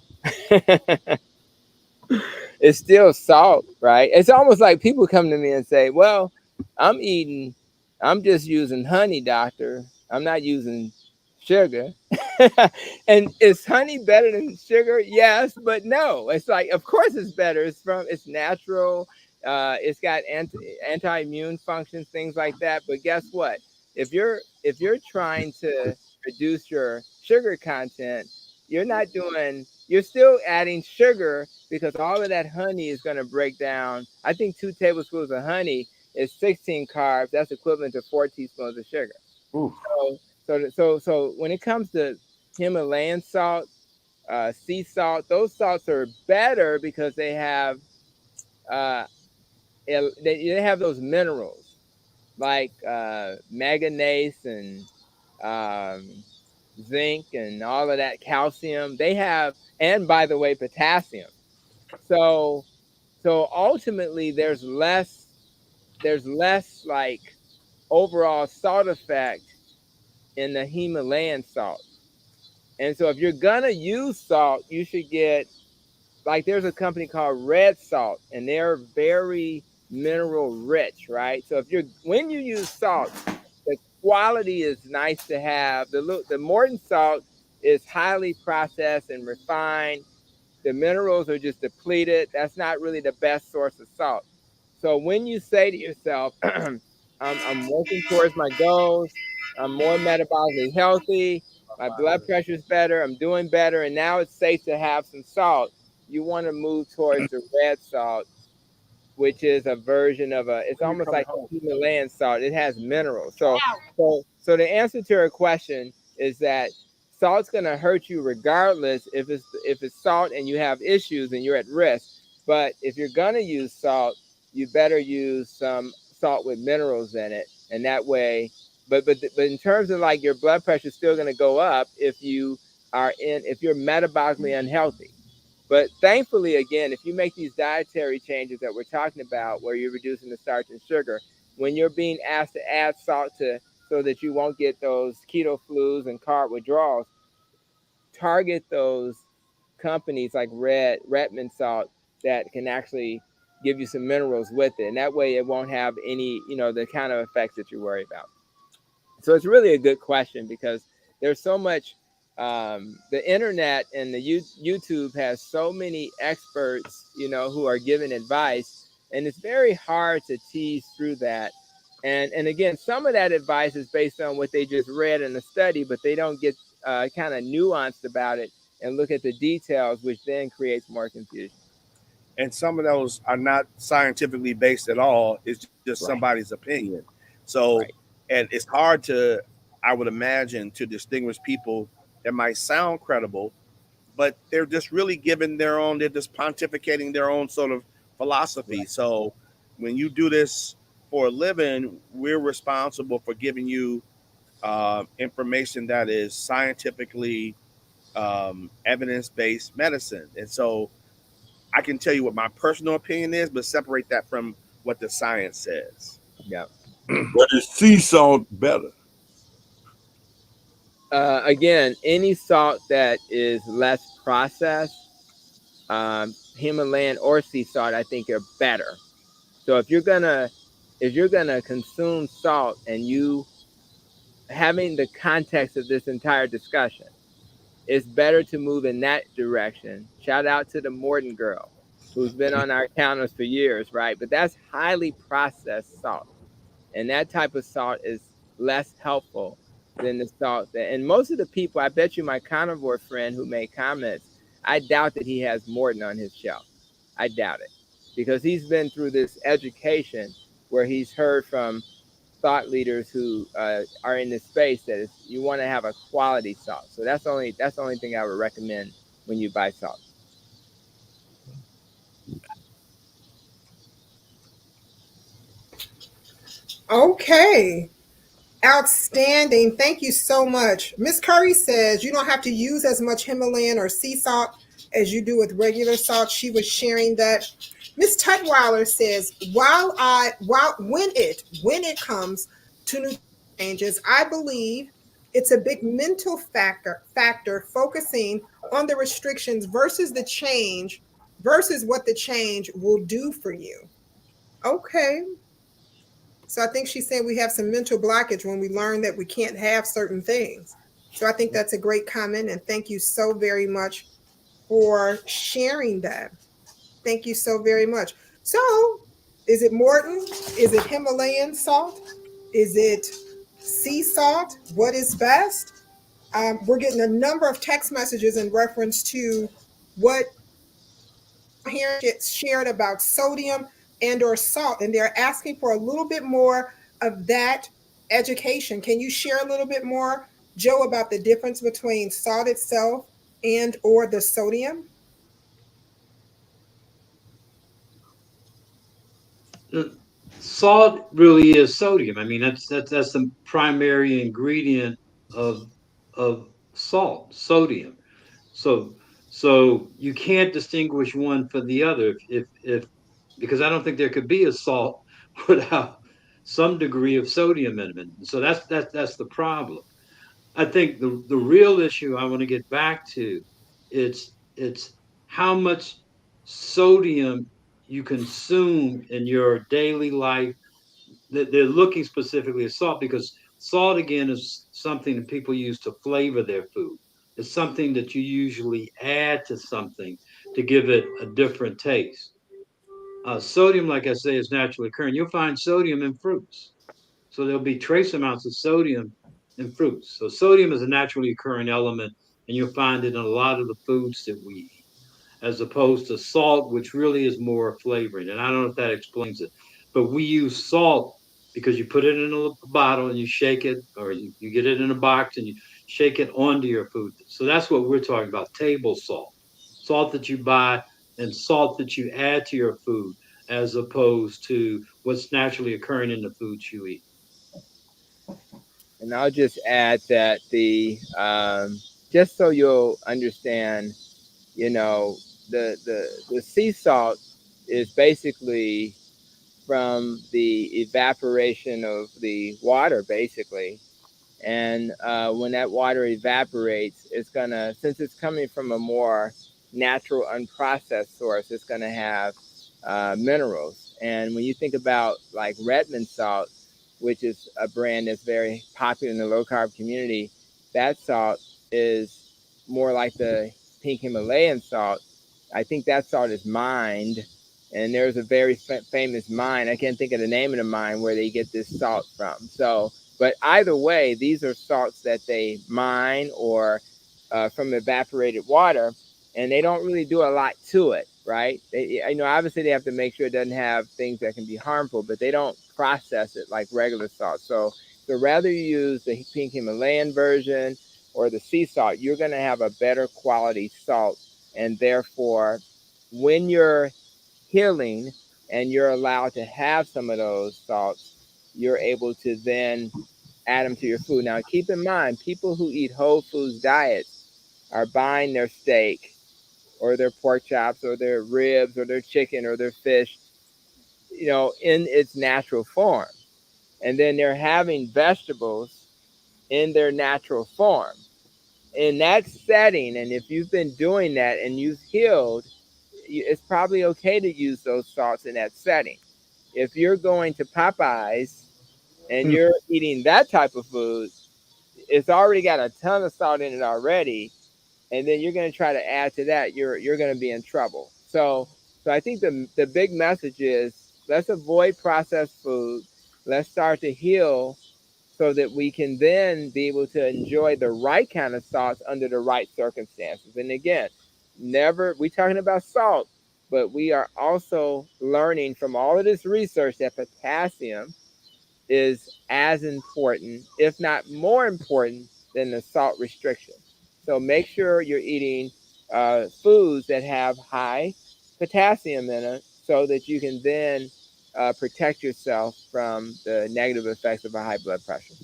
It's still salt, right? It's almost like people come to me and say, well, I'm just using honey, doctor. I'm not using sugar. And is honey better than sugar? Yes, but no. It's like, of course it's better. It's natural. It's got anti-immune functions, things like that. But guess what? If you're trying to reduce your sugar content, you're still adding sugar, because all of that honey is going to break down. I think 2 tablespoons of honey is 16 carbs. That's equivalent to 4 teaspoons of sugar. Ooh. So when it comes to Himalayan salt, sea salt, those salts are better because they have those minerals like manganese and zinc and all of that, calcium. They have, and by the way, potassium. So ultimately there's less like overall salt effect in the Himalayan salt. And so if you're gonna use salt, you should get, like, there's a company called Red Salt, and they're very mineral rich, right? So when you use salt, the quality is nice to have. The Morton salt is highly processed and refined. The minerals are just depleted. That's not really the best source of salt. So when you say to yourself, I'm working towards my goals, I'm more metabolically healthy, my blood pressure is better, I'm doing better, and now it's safe to have some salt, you want to move towards the red salt, which is a version of it's almost like a Himalayan salt. It has minerals. So the answer to your question is that salt's going to hurt you regardless if it's salt and you have issues and you're at risk. But if you're going to use salt, you better use some salt with minerals in it. And that way, but in terms of like your blood pressure is still going to go up if you're metabolically unhealthy. But thankfully, again, if you make these dietary changes that we're talking about, where you're reducing the starch and sugar, when you're being asked to add salt so that you won't get those keto flus and carb withdrawals, target those companies like Redmond salt that can actually give you some minerals with it. And that way it won't have any, the kind of effects that you worry about. So it's really a good question, because there's so much, the internet and the YouTube has so many experts, who are giving advice, and it's very hard to tease through that. And again, some of that advice is based on what they just read in the study, but they don't get kind of nuanced about it and look at the details, which then creates more confusion. And some of those are not scientifically based at all. It's just somebody's opinion. So, and it's hard to, I would imagine, to distinguish people that might sound credible, but they're just really giving they're just pontificating their own sort of philosophy. So when you do this for a living, we're responsible for giving you information that is scientifically evidence-based medicine. And so I can tell you what my personal opinion is, but separate that from what the science says. Yeah. But is sea salt better? Again, any salt that is less processed, Himalayan or sea salt, I think are better. So if you're gonna consume salt, and you having the context of this entire discussion, it's better to move in that direction. Shout out to the Morton girl, who's been on our counters for years, right? But that's highly processed salt, and that type of salt is less helpful than the salt and most of the people, I bet you my carnivore friend who made comments, I doubt that he has Morton on his shelf. I doubt it. because he's been through this education where he's heard from thought leaders who are in this space that is, you want to have a quality salt. So that's the only thing I would recommend when you buy salt. Okay. Outstanding. Thank you so much. Miss Curry says you don't have to use as much Himalayan or sea salt as you do with regular salt. She was sharing that. Miss Tutwiler says, when it comes to nutrition changes, I believe it's a big mental factor focusing on the restrictions versus the change versus what the change will do for you. Okay. So I think she's saying we have some mental blockage when we learn that we can't have certain things. So I think that's a great comment. And thank you so very much for sharing that. Thank you so very much. So is it Morton? Is it Himalayan salt? Is it sea salt? What is best? We're getting a number of text messages in reference to what here gets shared about sodium and or salt, and they're asking for a little bit more of that education. Can you share a little bit more, Joe, about the difference between salt itself and or the sodium? Salt really is sodium. I mean, that's the primary ingredient of salt, sodium. So you can't distinguish one from the other if because I don't think there could be a salt without some degree of sodium in it. So that's the problem. I think the real issue I want to get back to it's how much sodium you consume in your daily life. They're looking specifically at salt because salt again is something that people use to flavor their food. It's something that you usually add to something to give it a different taste. Sodium, like I say, is naturally occurring. You'll find sodium in fruits. So there'll be trace amounts of sodium in fruits. So sodium is a naturally occurring element, and you'll find it in a lot of the foods that we eat, as opposed to salt, which really is more flavoring. And I don't know if that explains it, but we use salt because you put it in a bottle and you shake it, or you get it in a box and you shake it onto your food. So that's what we're talking about, table salt, salt that you buy and salt that you add to your food, as opposed to what's naturally occurring in the foods you eat. And I'll just add that just so you'll understand, the sea salt is basically from the evaporation of the water, basically. And when that water evaporates, since it's coming from a more natural, unprocessed source, it's gonna have minerals. And when you think about like Redmond salt, which is a brand that's very popular in the low carb community, that salt is more like the pink Himalayan salt. I think that salt is mined, and there's a very famous mine. I can't think of the name of the mine where they get this salt from. So, but either way, these are salts that they mine or from evaporated water, and they don't really do a lot to it, right? Obviously they have to make sure it doesn't have things that can be harmful, but they don't process it like regular salt. So rather you use the pink Himalayan version or the sea salt, you're going to have a better quality salt. And therefore, when you're healing and you're allowed to have some of those salts, you're able to then add them to your food. Now, keep in mind, people who eat whole foods diets are buying their steak or their pork chops or their ribs or their chicken or their fish, in its natural form. And then they're having vegetables in their natural form. In that setting, and if you've been doing that and you've healed, it's probably okay to use those salts in that setting. If you're going to Popeyes and you're eating that type of food, it's already got a ton of salt in it already, and then you're going to try to add to that, you're going to be in trouble. So I think the big message is, let's avoid processed food. Let's start to heal so that we can then be able to enjoy the right kind of salts under the right circumstances. And again, we're talking about salt, but we are also learning from all of this research that potassium is as important, if not more important, than the salt restriction. So make sure you're eating foods that have high potassium in it so that you can then protect yourself from the negative effects of a high blood pressure.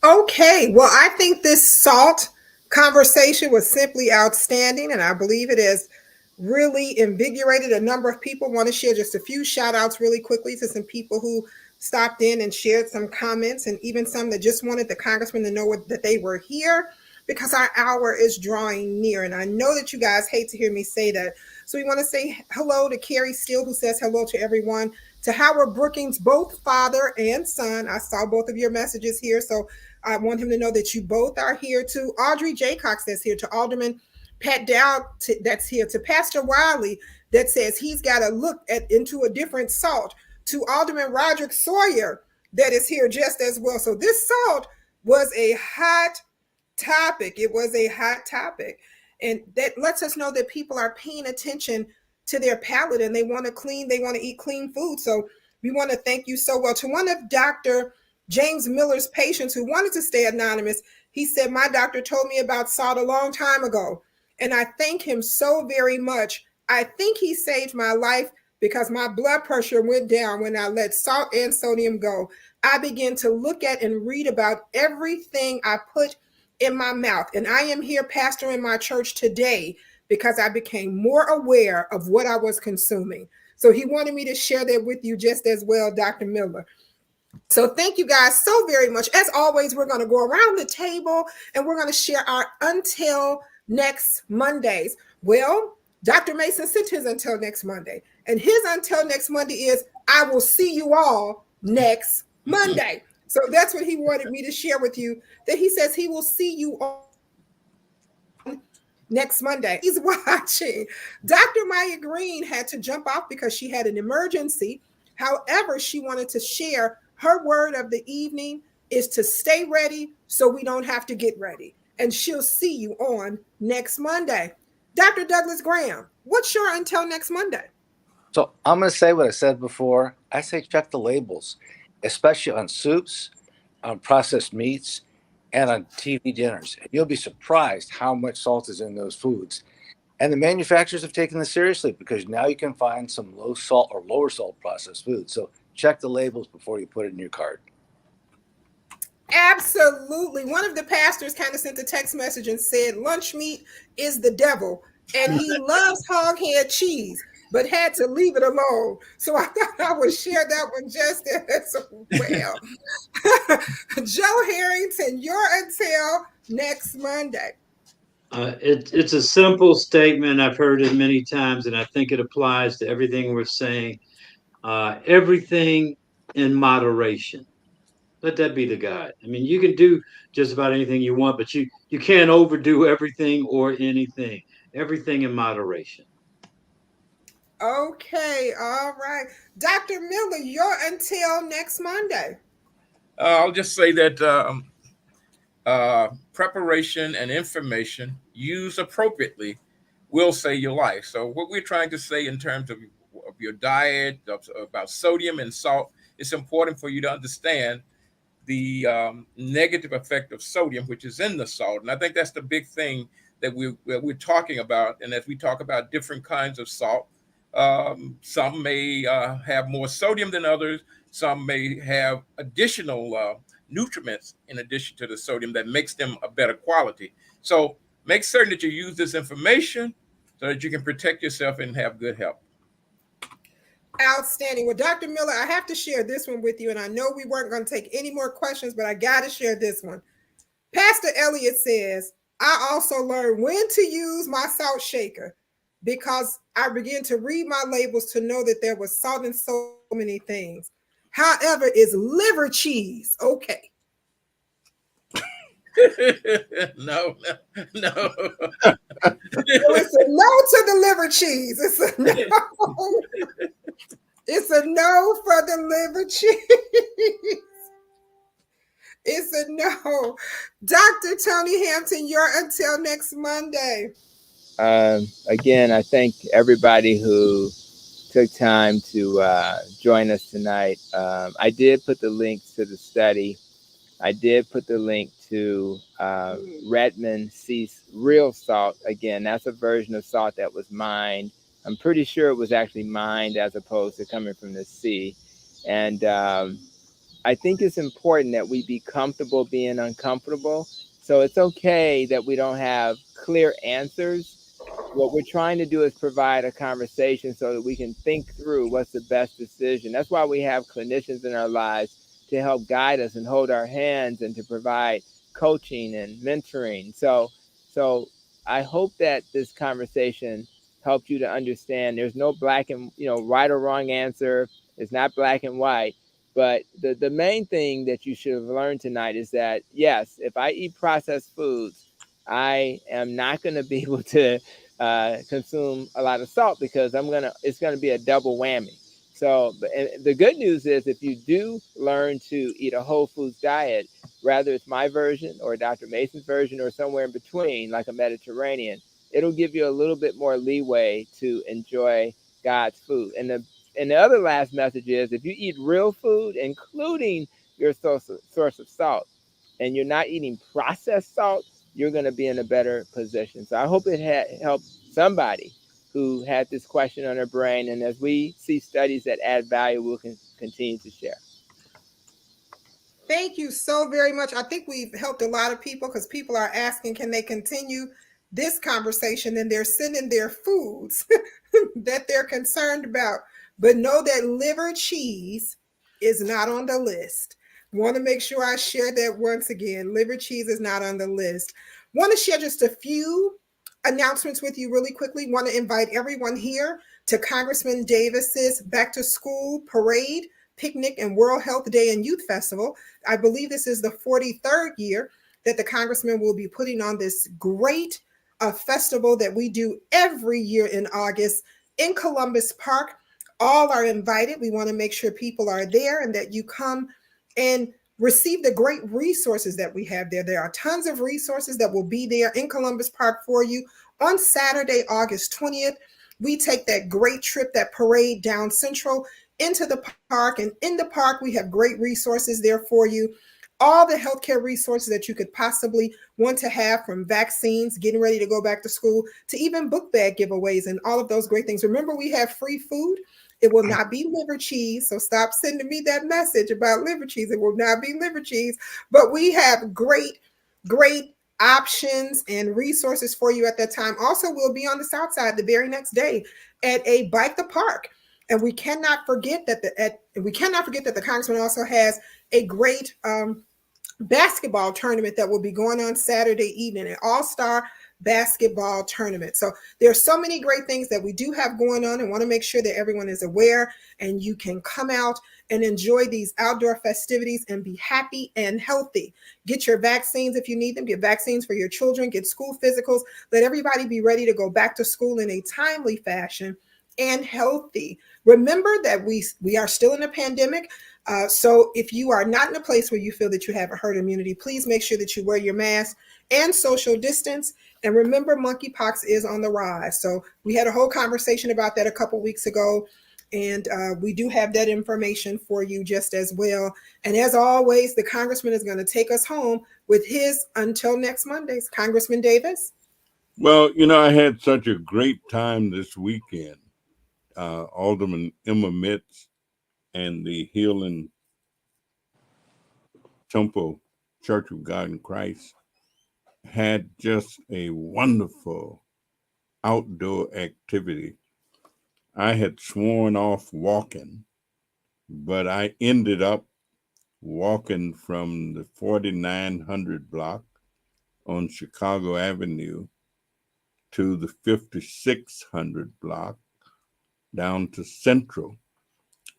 Okay, well, I think this salt conversation was simply outstanding, and I believe it has really invigorated a number of people. Want to share just a few shout outs really quickly to some people who stopped in and shared some comments, and even some that just wanted the congressman to know that they were here, because our hour is drawing near. And I know that you guys hate to hear me say that. So we want to say hello to Carrie Steele, who says hello to everyone. To Howard Brookings, both father and son. I saw both of your messages here. So I want him to know that you both are here. To Audrey Jaycox that's here. To Alderman Pat Dowd that's here. To Pastor Wiley that says he's got to look into a different salt. To Alderman Roderick Sawyer that is here just as well. So this salt was a hot topic. It was a hot topic. And that lets us know that people are paying attention to their palate and they want to eat clean food. So we want to thank you so well. To one of Dr. James Miller's patients who wanted to stay anonymous, he said, my doctor told me about salt a long time ago. And I thank him so very much. I think he saved my life because my blood pressure went down when I let salt and sodium go. I began to look at and read about everything I put in my mouth. And I am here pastoring my church today because I became more aware of what I was consuming. So he wanted me to share that with you just as well, Dr. Miller. So thank you guys so very much. As always, we're going to go around the table and we're going to share our until next Mondays. Well, Dr. Mason sent his until next Monday. And his until next Monday is, I will see you all next Monday. So that's what he wanted me to share with you, that he says he will see you all next Monday. He's watching. Dr. Maya Green had to jump off because she had an emergency. However, she wanted to share her word of the evening is to stay ready so we don't have to get ready. And she'll see you on next Monday. Dr. Douglas Graham, what's your until next Monday? So I'm going to say what I said before. I say check the labels, especially on soups, on processed meats, and on TV dinners. And you'll be surprised how much salt is in those foods. And the manufacturers have taken this seriously because now you can find some low salt or lower salt processed foods. So check the labels before you put it in your cart. Absolutely. One of the pastors kind of sent a text message and said lunch meat is the devil and he loves hog head cheese, but had to leave it alone. So I thought I would share that one just as well. Joe Harrington, your until next Monday. It's a simple statement. I've heard it many times, and I think it applies to everything we're saying. Everything in moderation. Let that be the guide. I mean, you can do just about anything you want, but you can't overdo everything or anything. Everything in moderation. Okay, all right. Dr. Miller, your until next Monday. I'll just say that preparation and information used appropriately will save your life. So what we're trying to say in terms of your diet, about sodium and salt, it's important for you to understand the negative effect of sodium, which is in the salt. And I think that's the big thing that we're talking about. And as we talk about different kinds of salt, some may have more sodium than others. Some may have additional nutriments in addition to the sodium that makes them a better quality. So make certain that you use this information so that you can protect yourself and have good health. Outstanding. Well, Dr. Miller, I have to share this one with you, and I know we weren't going to take any more questions, but I got to share this one. Pastor Elliott says, I also learned when to use my salt shaker because I began to read my labels to know that there was salt in so many things. However, is liver cheese okay? No. It's a no to the liver cheese. It's a no. It's a no for the liver cheese. It's a no. Dr. Tony Hampton, you're until next Monday. Again, I thank everybody who took time to join us tonight. I did put the links to the study. I did put the link to Redmond Sea Real Salt. Again, that's a version of salt that was mined. I'm pretty sure it was actually mined as opposed to coming from the sea. And I think it's important that we be comfortable being uncomfortable. So it's okay that we don't have clear answers. What we're trying to do is provide a conversation so that we can think through what's the best decision. That's why we have clinicians in our lives to help guide us and hold our hands and to provide coaching and mentoring. So I hope that this conversation helped you to understand there's no black and right or wrong answer. It's not black and white. But the main thing that you should have learned tonight is that, yes, if I eat processed foods, I am not going to be able to consume a lot of salt because it's going to be a double whammy. So the good news is if you do learn to eat a whole foods diet, whether it's my version or Dr. Mason's version or somewhere in between, like a Mediterranean, it'll give you a little bit more leeway to enjoy God's food. And the other last message is if you eat real food, including your source of salt, and you're not eating processed salt, you're going to be in a better position. So I hope it helped somebody who had this question on their brain. And as we see studies that add value, we'll continue to share. Thank you so very much. I think we've helped a lot of people because people are asking, can they continue this conversation? And they're sending their foods that they're concerned about. But know that liver cheese is not on the list. Want to make sure I share that once again. Liver cheese is not on the list. Want to share just a few announcements with you really quickly. Want to invite everyone here to Congressman Davis's back to school parade, picnic, and World Health Day and Youth Festival. I believe this is the 43rd year that the congressman will be putting on this great festival that we do every year in August in Columbus Park. All are invited. We want to make sure people are there and that you come and receive the great resources that we have there. There are tons of resources that will be there in Columbus Park for you. On Saturday, August 20th, we take that great trip, that parade down Central into the park. And in the park, we have great resources there for you. All the healthcare resources that you could possibly want to have, from vaccines, getting ready to go back to school, to even book bag giveaways and all of those great things. Remember, we have free food. It will not be liver cheese. So stop sending me that message about liver cheese. It will not be liver cheese. But we have great options and resources for you at that time. Also, we'll be on the South Side the very next day at a Bike the Park. And we cannot forget that the congressman also has a great basketball tournament that will be going on Saturday evening, an all-star basketball tournament. So there's so many great things that we do have going on, and want to make sure that everyone is aware and you can come out and enjoy these outdoor festivities and be happy and healthy. Get your vaccines if you need them. Get vaccines for your children. Get school physicals. Let everybody be ready to go back to school in a timely fashion and healthy. Remember that we are still in a pandemic. So if you are not in a place where you feel that you have a herd immunity, please make sure that you wear your mask and social distance. And remember, monkeypox is on the rise. So we had a whole conversation about that a couple weeks ago. And we do have that information for you just as well. And as always, the congressman is going to take us home with his Until Next Mondays. Congressman Davis? Well, I had such a great time this weekend. Alderman Emma Mitz and the Healing Temple Church of God in Christ had just a wonderful outdoor activity. I had sworn off walking, but I ended up walking from the 4900 block on Chicago Avenue to the 5600 block down to Central,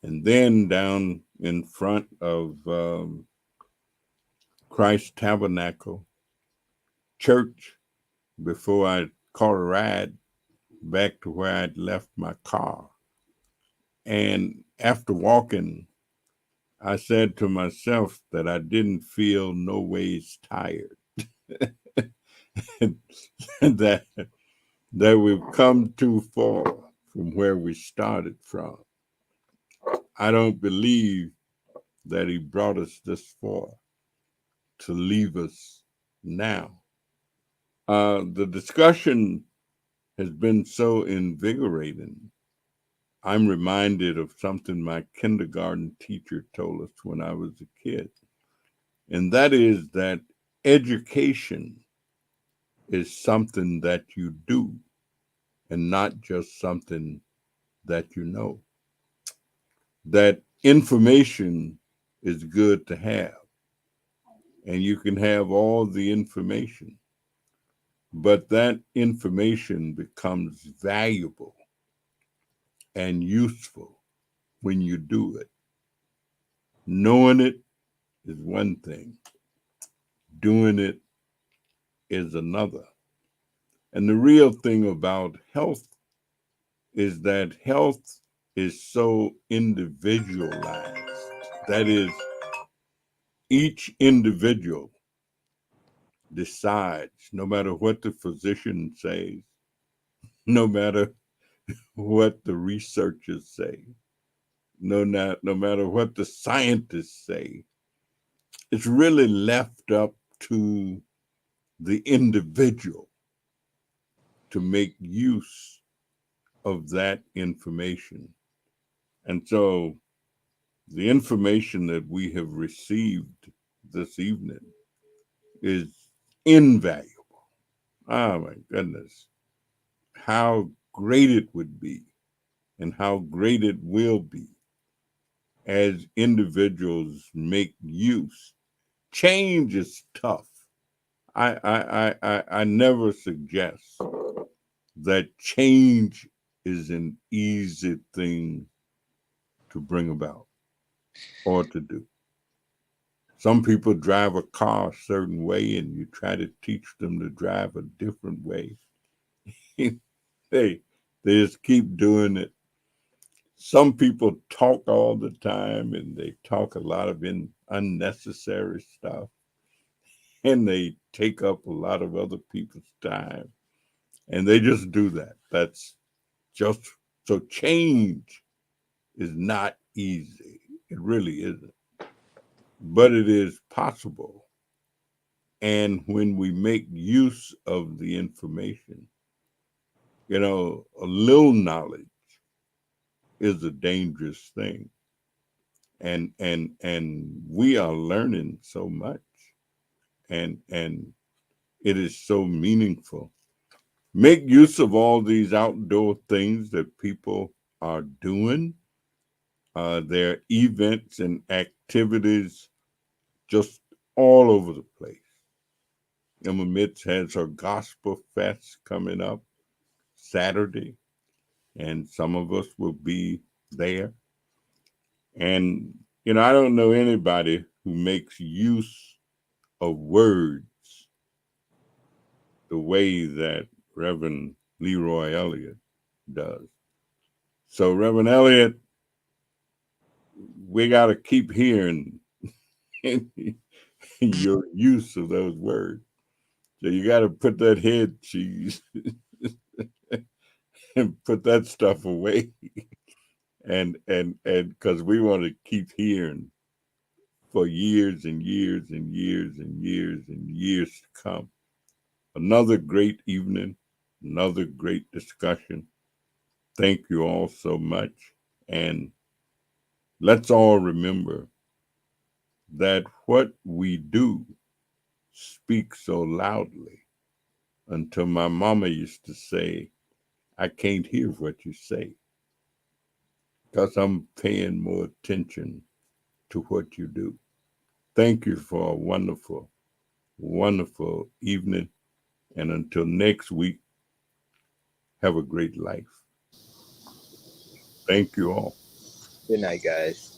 and then down in front of Christ Tabernacle Church before I caught a ride back to where I'd left my car. And after walking, I said to myself that I didn't feel no ways tired. that that we've come too far from where we started from. I don't believe that he brought us this far to leave us now. The discussion has been so invigorating. I'm reminded of something my kindergarten teacher told us when I was a kid, and that is that education is something that you do and not just something that you know. That information is good to have, and you can have all the information, but that information becomes valuable and useful when you do it. Knowing it is one thing, doing it is another. And the real thing about health is that health is so individualized. That is, each individual decides, no matter what the physician says, no matter what the researchers say, no matter what the scientists say, it's really left up to the individual to make use of that information. And so the information that we have received this evening is invaluable. Oh my goodness. How great it would be and how great it will be as individuals make use. Change is tough. I never suggest that change is an easy thing to bring about or to do. Some people drive a car a certain way and you try to teach them to drive a different way. they just keep doing it. Some people talk all the time and they talk a lot of unnecessary stuff and they take up a lot of other people's time and they just do that. That's just so change is not easy. It really isn't. But it is possible. And when we make use of the information, a little knowledge is a dangerous thing. And we are learning so much. And it is so meaningful. Make use of all these outdoor things that people are doing. There are events and activities just all over the place. Emma Mitz has her Gospel Fest coming up Saturday, and some of us will be there. And, I don't know anybody who makes use of words the way that Reverend Leroy Elliott does. So, Reverend Elliott, we got to keep hearing your use of those words. So you got to put that head cheese and put that stuff away. and because we want to keep hearing for years and years and years and years and years to come. Another great evening, another great discussion. Thank you all so much. And let's all remember that what we do speaks so loudly until my mama used to say, I can't hear what you say because I'm paying more attention to what you do. Thank you for a wonderful, wonderful evening. And until next week, have a great life. Thank you all. Good night, guys.